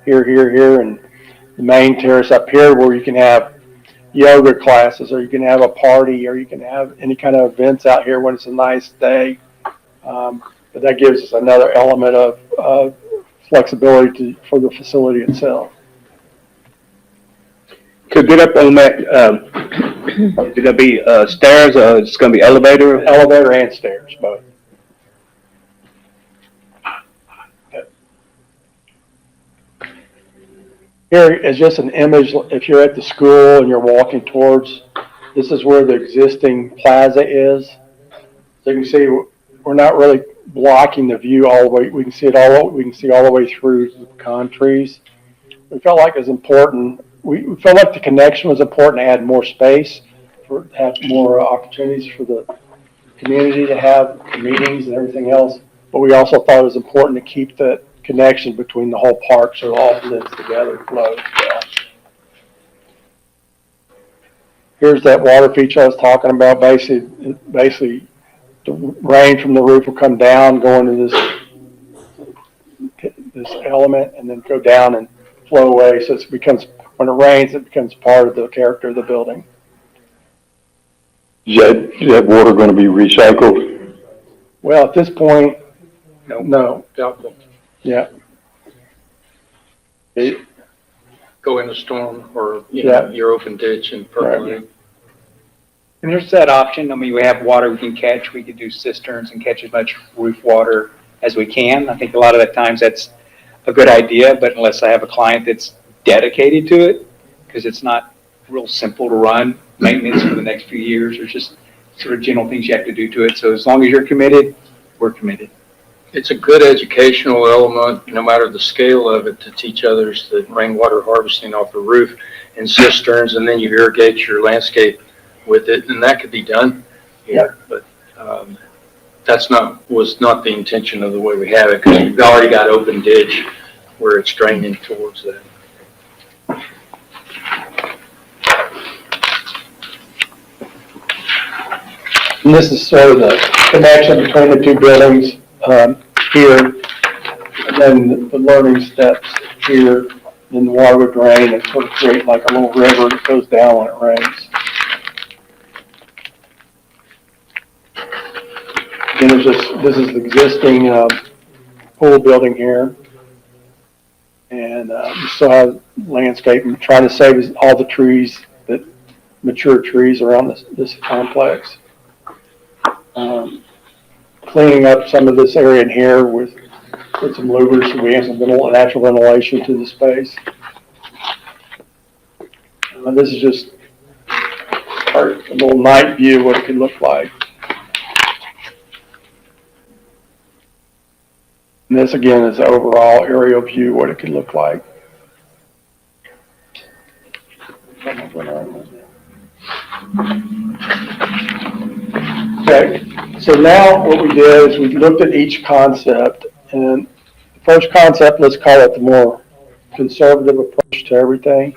here, and the main terrace up here where you can have yoga classes, or you can have a party, or you can have any kind of events out here when it's a nice day. But that gives us another element of flexibility for the facility itself. To get up on that, is it gonna be stairs, or it's gonna be elevator? Elevator and stairs, both. Here is just an image. If you're at the school and you're walking towards, this is where the existing plaza is. So you can see we're not really blocking the view all the way. We can see it all. We can see all the way through the pecan trees. We felt like it was important. We felt like the connection was important to add more space, to have more opportunities for the community to have meetings and everything else. But we also thought it was important to keep that connection between the whole park, so it all blends together and flows well. Here's that water feature I was talking about. Basically, the rain from the roof will come down, go into this element, and then go down and flow away. So it becomes, when it rains, it becomes part of the character of the building. Is that water gonna be recycled? Well, at this point, no. Doubtful. Yeah. Go in a storm or, Yeah. your open ditch and percolate. And there's that option. I mean, we have water we can catch. We could do cisterns and catch as much roof water as we can. I think a lot of the times that's a good idea, but unless I have a client that's dedicated to it, because it's not real simple to run maintenance for the next few years. There's just sort of general things you have to do to it. So as long as you're committed, we're committed. It's a good educational element, no matter the scale of it, to teach others the rainwater harvesting off the roof and cisterns, and then you irrigate your landscape with it, and that could be done here. But was not the intention of the way we have it, because we've already got open ditch where it's draining towards that. And this is sort of the connection between the two buildings here, and then the learning steps here, then the water would drain and sort of create like a little river that goes down when it rains. Then there's this is the existing pool building here. And we still have landscape and trying to save all the trees, that mature trees around this complex. Cleaning up some of this area in here with some louvers so we have some natural ventilation to the space. This is just a little night view of what it could look like. And this again is the overall aerial view of what it could look like. Okay, so now what we did is we looked at each concept, and the first concept, let's call it the more conservative approach to everything,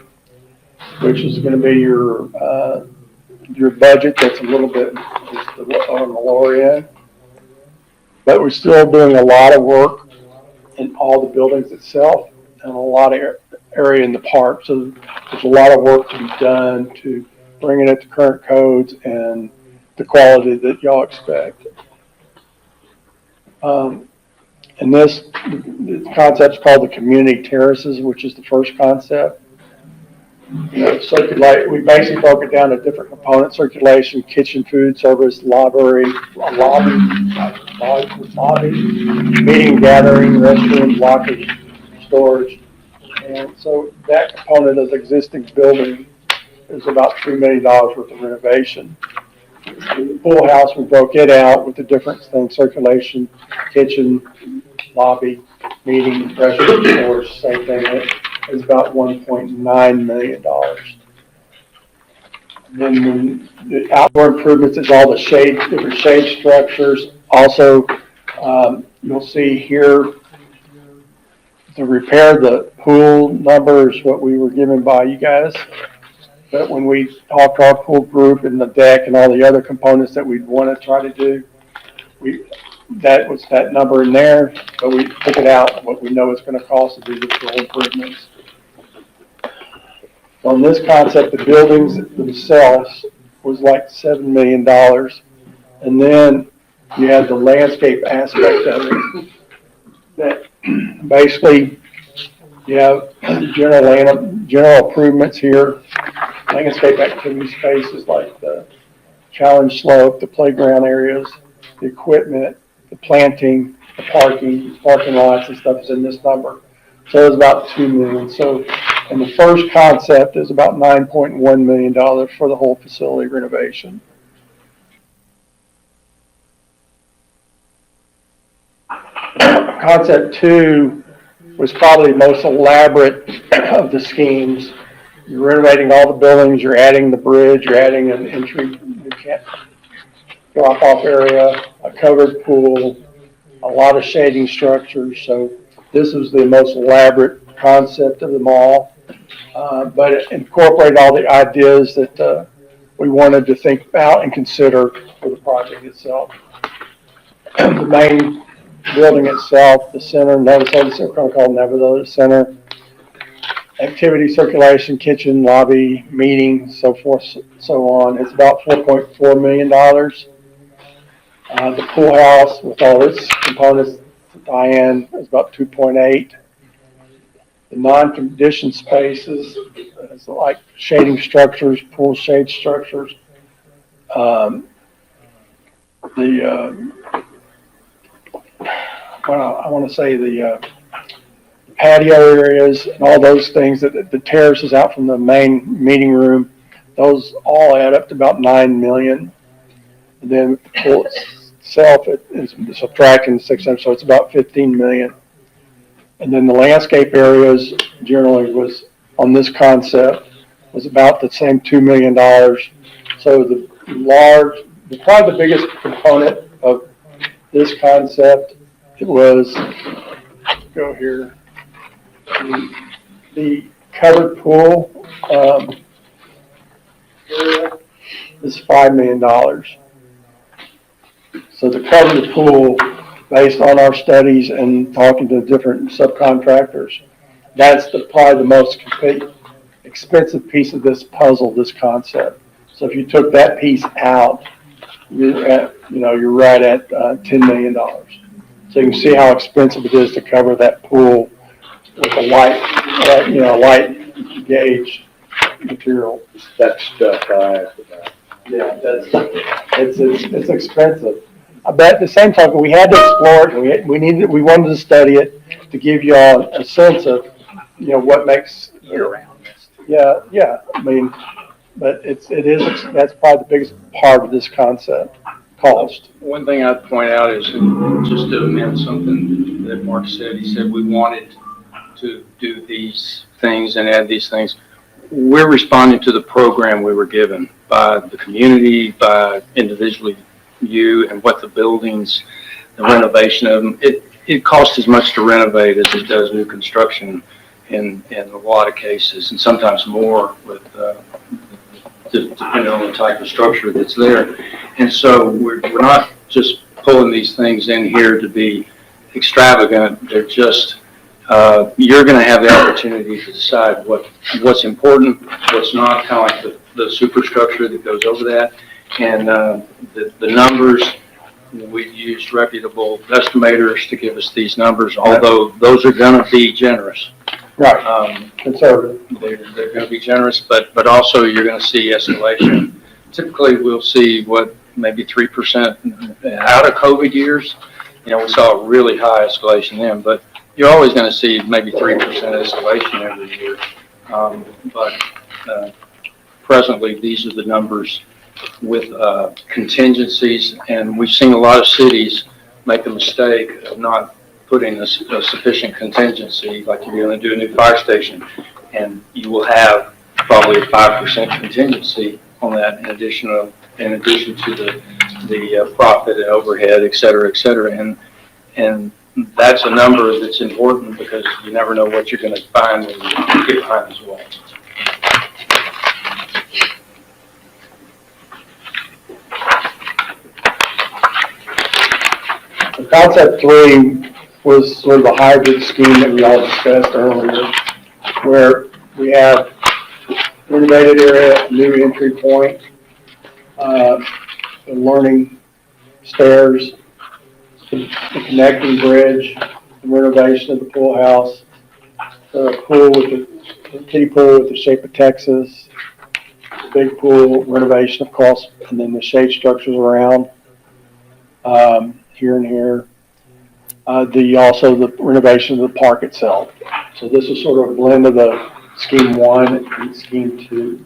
which is going to be your budget that's a little bit on the lower end. But we're still doing a lot of work in all the buildings itself and a lot of area in the park. So there's a lot of work to be done to bring it up to current codes and the quality that y'all expect. And this concept's called the community terraces, which is the first concept. Circulate. We basically broke it down to different components: circulation, kitchen, food service, lobby, meeting, gathering, restroom, lockers, storage. And so that component of the existing building is about $3 million worth of renovation. The pool house, we broke it out with the different things: circulation, kitchen, lobby, meeting, restroom, storage, same thing. Is about $1.9 million. Then the outdoor improvements is all the different shade structures. Also, you'll see here to repair the pool numbers, what we were given by you guys. But when we talked to our pool group and the deck and all the other components that we'd want to try to do, that was that number in there, but we took it out, what we know it's going to cost to do the pool improvements. On this concept, the buildings themselves was like $7 million. And then you have the landscape aspect of it. That basically you have general improvements here, landscape activity spaces like the challenge slope, the playground areas, the equipment, the planting, the parking lots and stuff is in this number. So it's about $2 million. So, and the first concept is about $9.1 million for the whole facility renovation. Concept 2 was probably the most elaborate of the schemes. You're renovating all the buildings, you're adding the bridge, you're adding an entry, drop-off area, a covered pool, a lot of shading structures. So this was the most elaborate concept of them all, but it incorporated all the ideas that we wanted to think about and consider for the project itself. The main building itself, the center, Nevasoda Center, activity, circulation, kitchen, lobby, meeting, so forth, so on. It's about $4.4 million. The pool house with all its components, Diane, is about 2.8. The non-conditioned spaces, like shading structures, pool shade structures, I want to say the patio areas and all those things, that the terraces out from the main meeting room, those all add up to about $9 million. And then the pool itself, it is subtracting 600, so it's about $15 million. And then the landscape areas generally was, on this concept, was about the same $2 million. So probably the biggest component of this concept, it was, go here, the covered pool area is $5 million. So to cover the pool, based on our studies and talking to different subcontractors, that's probably the most expensive piece of this puzzle, this concept. So if you took that piece out, you're right at $10 million. So you can see how expensive it is to cover that pool with a light gauge material. That stuff I asked about. Yeah, it's expensive. I bet at the same time, we had to explore it, we wanted to study it to give you all a sense of, what makes. Year-round. Yeah, I mean, but that's probably the biggest part of this concept, cost. One thing I'd point out is, just to amend something that Mark said, he said we wanted to do these things and add these things. We're responding to the program we were given by the community, by individually you, and what the buildings, the renovation of them. It costs as much to renovate as it does new construction in a lot of cases, and sometimes more with depending on the type of structure that's there. And so we're not just pulling these things in here to be extravagant. They're just, you're going to have the opportunity to decide what's important, what's not, kind of like the superstructure that goes over that. And the numbers, we've used reputable estimators to give us these numbers, although those are going to be generous. Right, conservative. They're going to be generous, but also you're going to see escalation. Typically, we'll see maybe 3% out of COVID years. We saw a really high escalation then, but you're always going to see maybe 3% escalation every year. But presently, these are the numbers with contingencies, and we've seen a lot of cities make the mistake of not putting a sufficient contingency, like you're going to do a new fire station, and you will have probably a 5% contingency on that in addition to the profit and overhead, et cetera, and that's a number that's important because you never know what you're going to find when you get behind as well. Concept 3 was sort of a hybrid scheme that we all discussed earlier, where we have renovated area, new entry point, the learning stairs, the connecting bridge, the renovation of the pool house, the pool with the kiddie pool with the shape of Texas, the big pool renovation, of course, and then the shade structures around. Here and here. Also the renovation of the park itself. So this is sort of a blend of the scheme 1 and scheme 2.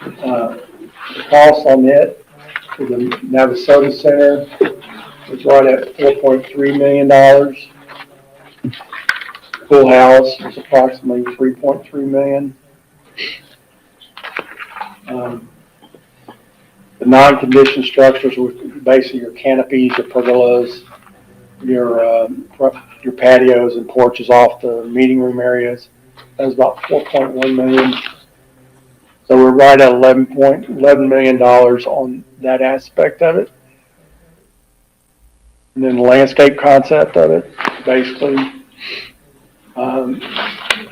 The cost on it for the Navasota Center is right at $4.3 million. Pool house is approximately $3.3 million. The non-conditioned structures with basically your canopies, your pergolas, your patios and porches off the meeting room areas. That was about $4.1 million. So we're right at $11 million on that aspect of it. And then the landscape concept of it, basically,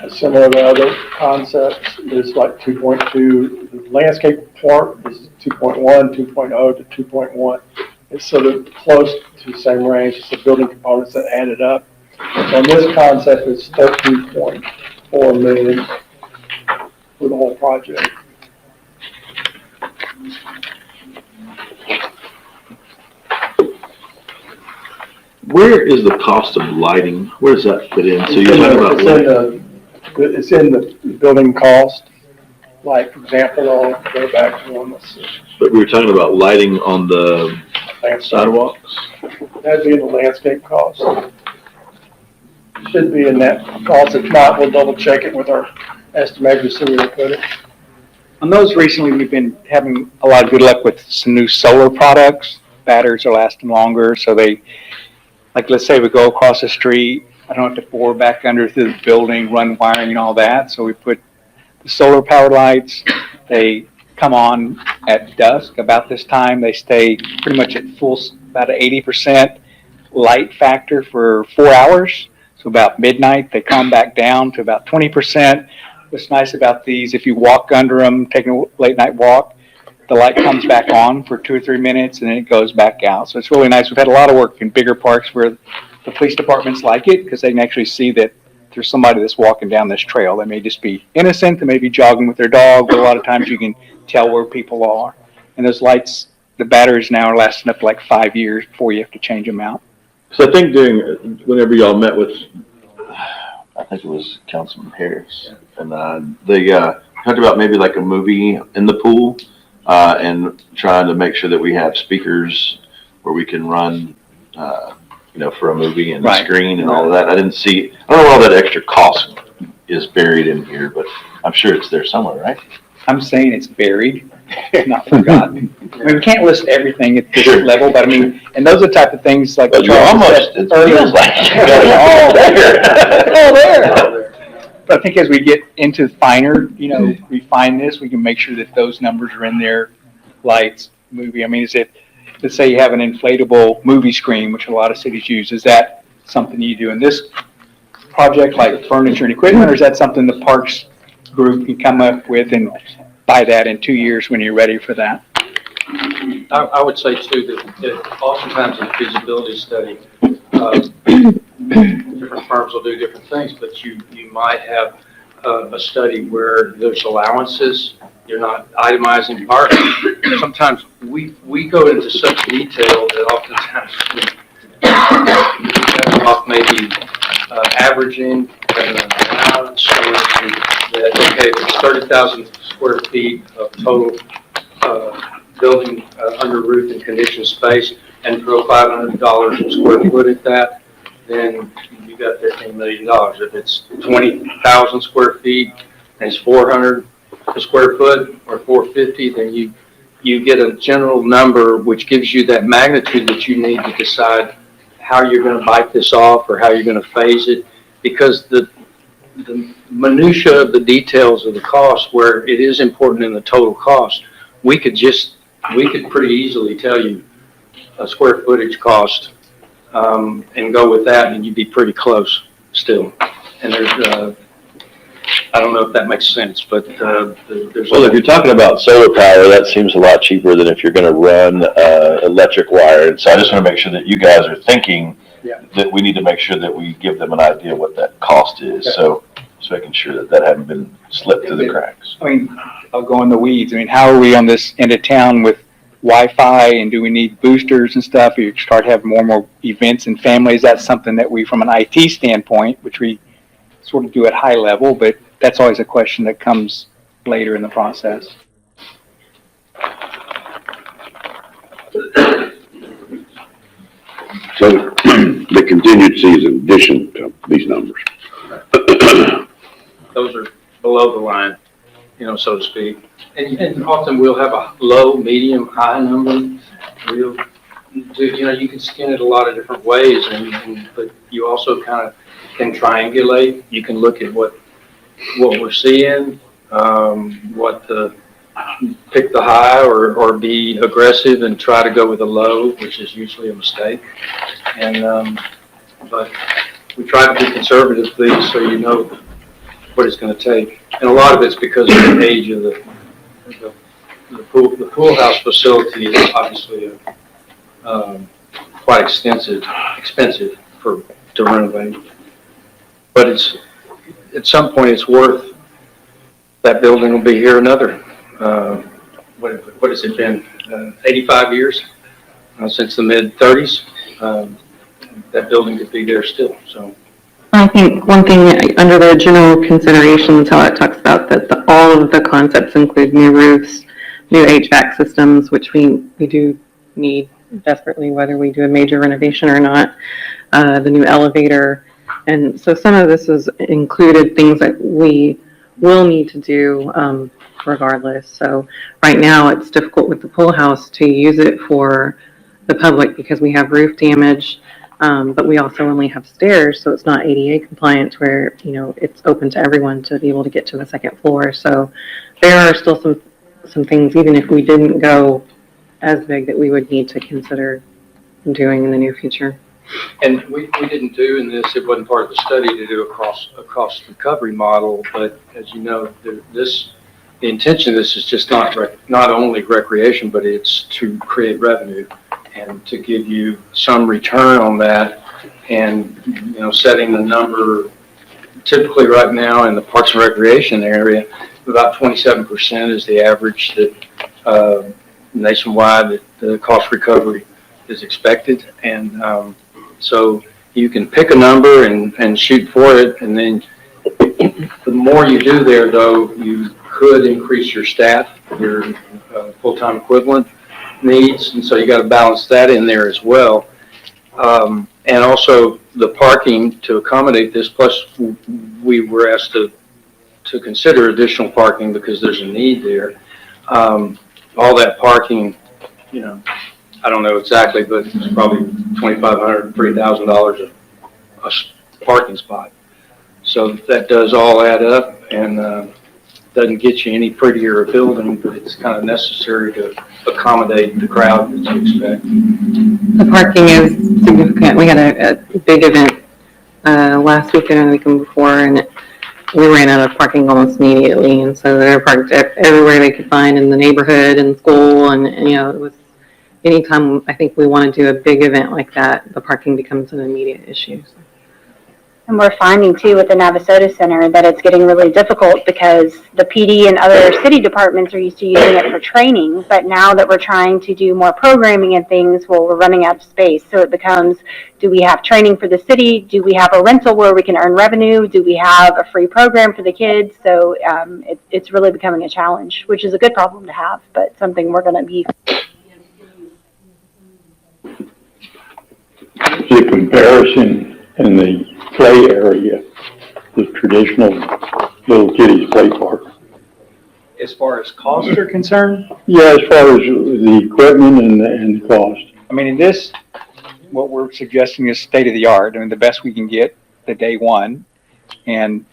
similar to other concepts, is like 2.2. The landscape part is 2.1, 2.0 to 2.1. It's sort of close to the same range as the building components that added up. So on this concept, it's $13.4 million for the whole project. Where is the cost of lighting? Where does that fit in? So you're talking about lighting. It's in the building cost. Like, for example, I'll go back to one. Let's see. But we were talking about lighting on the sidewalks. That'd be in the landscape cost. Should be in that cost. If not, we'll double check it with our estimator to see where to put it. On those recently, we've been having a lot of good luck with some new solar products. Batteries are lasting longer, so like let's say we go across the street, I don't have to bore back under through the building, run wiring and all that. So we put the solar powered lights. They come on at dusk about this time. They stay pretty much at full, about an 80% light factor for 4 hours. So about midnight, they calm back down to about 20%. What's nice about these, if you walk under them, taking a late night walk, the light comes back on for 2 or 3 minutes and then it goes back out. So it's really nice. We've had a lot of work in bigger parks where the police departments like it because they can actually see that there's somebody that's walking down this trail. They may just be innocent, they may be jogging with their dog, but a lot of times you can tell where people are. And those lights, the batteries now are lasting up to like 5 years before you have to change them out. So I think whenever y'all met with, I think it was Councilman Harris, and they talked about maybe like a movie in the pool, and trying to make sure that we have speakers where we can run, for a movie and a Right. screen and all of that. I don't know where all that extra cost is buried in here, but I'm sure it's there somewhere, right? I'm saying it's buried, not forgotten. I mean, we can't list everything at this Sure. level, but I mean, and those are the type of things like. But you're Charles almost, said it earlier. feels like you got it all there. All there. But I think as we get into finer, refine this, we can make sure that those numbers are in there. Lights, movie. I mean, let's say you have an inflatable movie screen, which a lot of cities use. Is that something you do in this project, like furniture and equipment, or is that something the Parks group can come up with and buy that in 2 years when you're ready for that? I would say too that oftentimes in a feasibility study, different firms will do different things, but you might have a study where there's allowances, you're not itemizing parking. Sometimes we go into such detail that oftentimes we have off maybe averaging allowance, that, okay, if it's 30,000 square feet of total building under roof and conditioned space and throw $500 a square foot at that, then you got $15 million. If it's 20,000 square feet and it's 400 a square foot or 450, then you get a general number which gives you that magnitude that you need to decide how you're going to bite this off or how you're going to phase it, because the minutia of the details of the cost, where it is important in the total cost, we could pretty easily tell you a square footage cost, and go with that, and you'd be pretty close still. And there's, I don't know if that makes sense, but there's. Well, if you're talking about solar power, that seems a lot cheaper than if you're gonna run, electric wire. And so I just wanna make sure that you guys are thinking that we need to make sure that we give them an idea what that cost is. So making sure that hadn't been slipped through the cracks. I mean, I'll go in the weeds. I mean, how are we on this end of town with Wi-Fi, and do we need boosters and stuff? Or you start having more and more events and families. That's something that we, from an IT standpoint, which we sort of do at high level, but that's always a question that comes later in the process. So the contingency is in addition to these numbers. Those are below the line, so to speak. And often we'll have a low, medium, high number. We'll do, you can skin it a lot of different ways, but you also kind of can triangulate. You can look at what we're seeing, pick the high or be aggressive and try to go with a low, which is usually a mistake. And, but we try to be conservative, please, so you know what it's going to take. And a lot of it's because of the age of the pool. The pool house facility is obviously quite expensive to renovate. But at some point it's worth, that building will be here another, what has it been, 85 years, since the mid-30s. That building could be there still, so. I think one thing under the general considerations, how it talks about that all of the concepts include new roofs, new HVAC systems, which we do need desperately, whether we do a major renovation or not, the new elevator. And so some of this is included things that we will need to do regardless. So right now it's difficult with the pool house to use it for the public because we have roof damage. But we also only have stairs, so it's not ADA compliant where, it's open to everyone to be able to get to the second floor. So there are still some things, even if we didn't go as big, that we would need to consider doing in the near future. And we didn't do in this, it wasn't part of the study to do a cost recovery model, but as you know, the intention of this is just not only recreation, but it's to create revenue and to give you some return on that. And, you know, setting the number typically right now in the Parks and Recreation area, about 27% is the average that nationwide that the cost recovery is expected. And so you can pick a number and shoot for it. And then the more you do there, though, you could increase your staff, your full-time equivalent needs. And so you got to balance that in there as well. And also the parking to accommodate this, plus we were asked to consider additional parking because there's a need there. All that parking, you know, I don't know exactly, but it's probably $2,500, $3,000 a parking spot. So that does all add up and doesn't get you any prettier a building, but it's kind of necessary to accommodate the crowd that you expect. The parking is significant. We had a big event last weekend and the weekend before, and we ran out of parking almost immediately. And so they were parked everywhere they could find in the neighborhood and school. And you know, it was anytime I think we want to do a big event like that, the parking becomes an immediate issue. So. And we're finding too with the Navasota Center that it's getting really difficult because the PD and other city departments are used to using it for training, but now that we're trying to do more programming and things, well, we're running out of space. So it becomes, do we have training for the city? Do we have a rental where we can earn revenue? Do we have a free program for the kids? So it's really becoming a challenge, which is a good problem to have, but something we're going to be. The comparison in the play area, the traditional little kiddies play park. As far as costs are concerned, Yeah, as far as the equipment and the cost. I mean, in this, what we're suggesting is state of the art. I mean, the best we can get the day one. And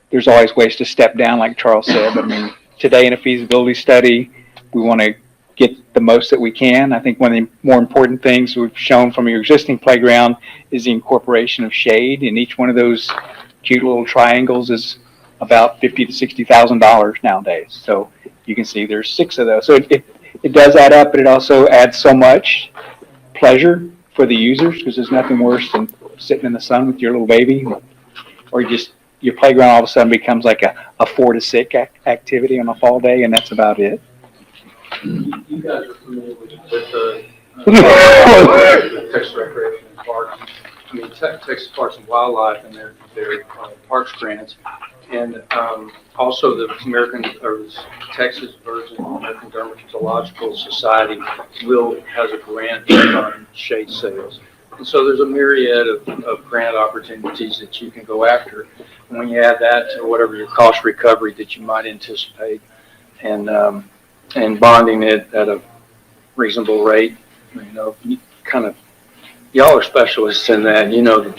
there's always ways to step down, like Charles said. But I mean, today in a feasibility study, we want to get the most that we can. I think one of the more important things we've shown from your existing playground is the incorporation of shade. And each one of those cute little triangles is about $50,000 to $60,000 nowadays. So you can see there's 6 of those. So it does add up, but it also adds so much pleasure for the users, because there's nothing worse than sitting in the sun with your little baby, or your playground all of a sudden becomes like a 4 to 6 activity on a fall day, and that's about it. You guys are familiar with the Texas Recreation and Parks. I mean, Texas Parks and Wildlife and their parks grants, and also the Texas Virgin American Dermatological Society has a grant on shade sales. And so there's a myriad of grant opportunities that you can go after. And when you add that to whatever your cost recovery that you might anticipate, and bonding it at a reasonable rate, you know, y'all are specialists in that, you know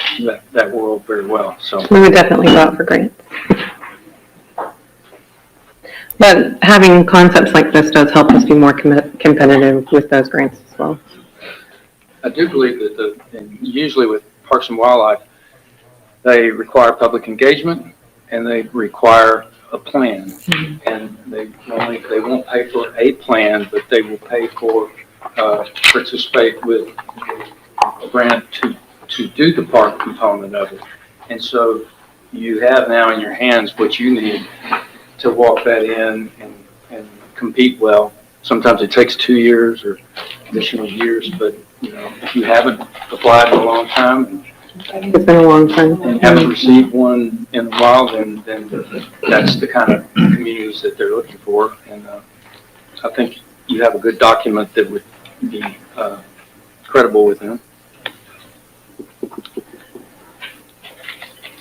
that world very well. So We would definitely go out for grants. But having concepts like this does help us be more competitive with those grants as well. I do believe that and usually with Parks and Wildlife, they require public engagement and they require a plan. Mm-hmm. And they won't pay for a plan, but they will pay for participate with a grant to do the park component of it. And so you have now in your hands what you need to walk that in and compete well. Sometimes it takes 2 years or additional years, but you know, if you haven't applied in a long time It's been a long time. and haven't received one in a while, then that's the kind of communities that they're looking for. And I think you have a good document that would be credible with them.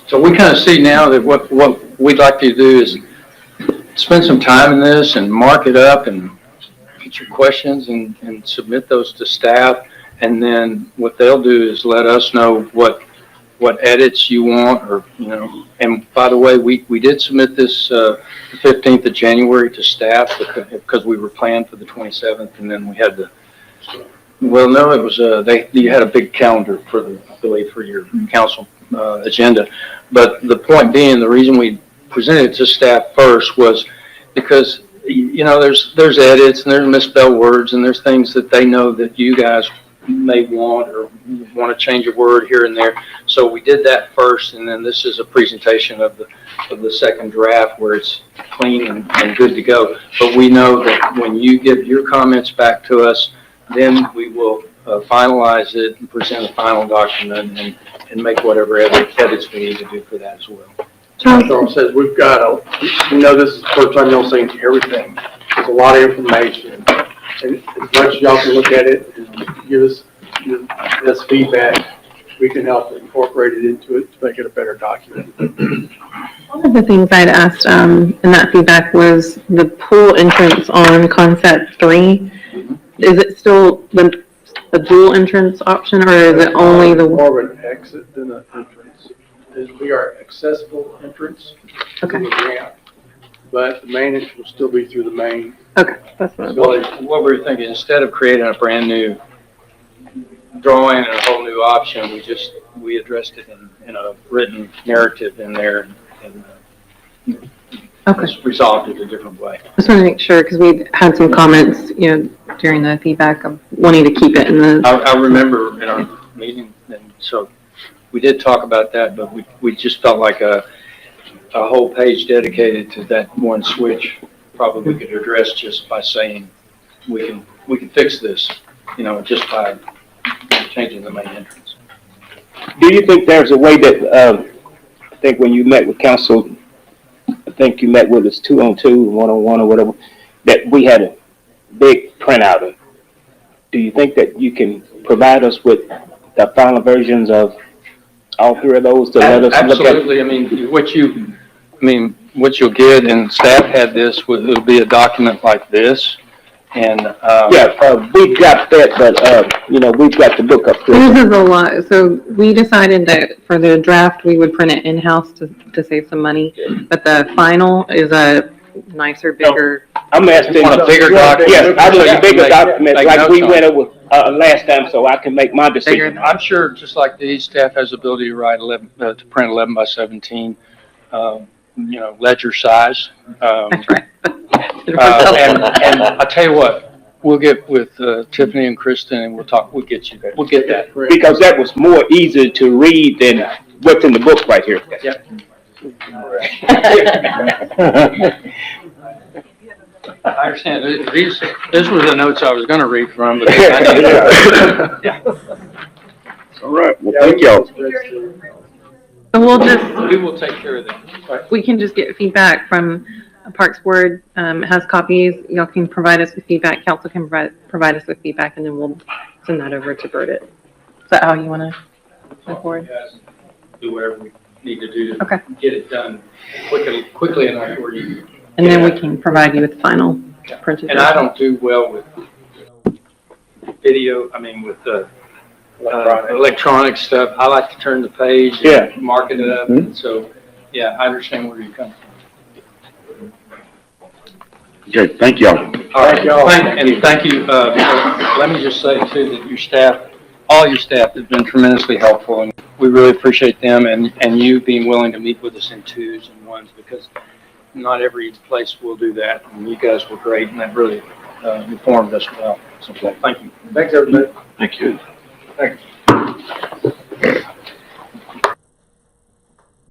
So we kind of see now that what we'd like to do is spend some time in this and mark it up and get your questions and submit those to staff. And then what they'll do is let us know what edits you want, or, you know, and by the way, we did submit this the 15th of January to staff because we were planned for the 27th, and then we had the Well, no, it was, you had a big calendar for the, I believe, for your council, agenda. But the point being, the reason we presented it to staff first was because, you know, there's edits and there's misspelled words and there's things that they know that you guys may want or want to change a word here and there. So we did that first, and then this is a presentation of the second draft where it's clean and good to go. But we know that when you give your comments back to us, then we will finalize it and present a final document and make whatever edits we need to do for that as well. Charles says we've got we know this is the first time y'all seen everything. There's a lot of information. And as much as y'all can look at it and give us feedback, we can help incorporate it into it to make it a better document. One of the things I'd asked in that feedback was the pool entrance on concept 3. Is it still the dual entrance option, or is it only the? More of an exit than an entrance. We are accessible entrance to Okay. the ramp, but the main entrance will still be through the main. Okay, that's what. Well, what we're thinking, instead of creating a brand new drawing and a whole new option, we addressed it in a written narrative in there and Okay. just resolved it a different way. Just want to make sure, because we had some comments, during the feedback of wanting to keep it in the. I remember in our meeting, and so we did talk about that, but we just felt like a whole page dedicated to that one switch probably we could address just by saying we can fix this, just by changing the main entrance. Do you think there's a way that, I think when you met with council, I think you met with us 2-on-2, 1-on-1 or whatever, that we had a big printout of. Do you think that you can provide us with the final versions of all 3 of those to let us look at? Absolutely. What you'll get, and staff had this, it'll be a document like this. And, We've got that, but, we've got the book up there. This is a lot. So we decided that for the draft, we would print it in-house to save some money. But the final is a nicer, bigger. I'm asking. Want a bigger document? Yes, I want a bigger Make document, like notes we on went it. over, last time, so I can make my decision. I'm sure, just like these, staff has the ability to write to print 11 by 17, ledger size. That's right. And I tell you what, we'll get with Tiffany and Kristen, and we'll get that. Because that was more easy to read than what's in the book right here. Yep. I understand. These were the notes I was going to read from, but I All right, well, thank y'all. So we will take care of that. we can just get feedback from Parks Board, has copies. Y'all can provide us with feedback. Council can provide us with feedback, and then we'll send that over to Burdett. Is that how you want to move forward? Do whatever we need to do Okay. to get it done quickly enough where you. And then we can provide you with final printed. And I don't do well with video, with the electronic stuff. I like to turn the page and mark it up. And so, I understand where you're coming from. Okay, thank y'all. All right, and thank you. Let me just say too that your staff, all your staff has been tremendously helpful, and we really appreciate them and you being willing to meet with us in 2s and 1s, because not every place will do that. And you guys were great, and that really informed us well. So thank you. Thanks, everybody. Thank you. Thank you.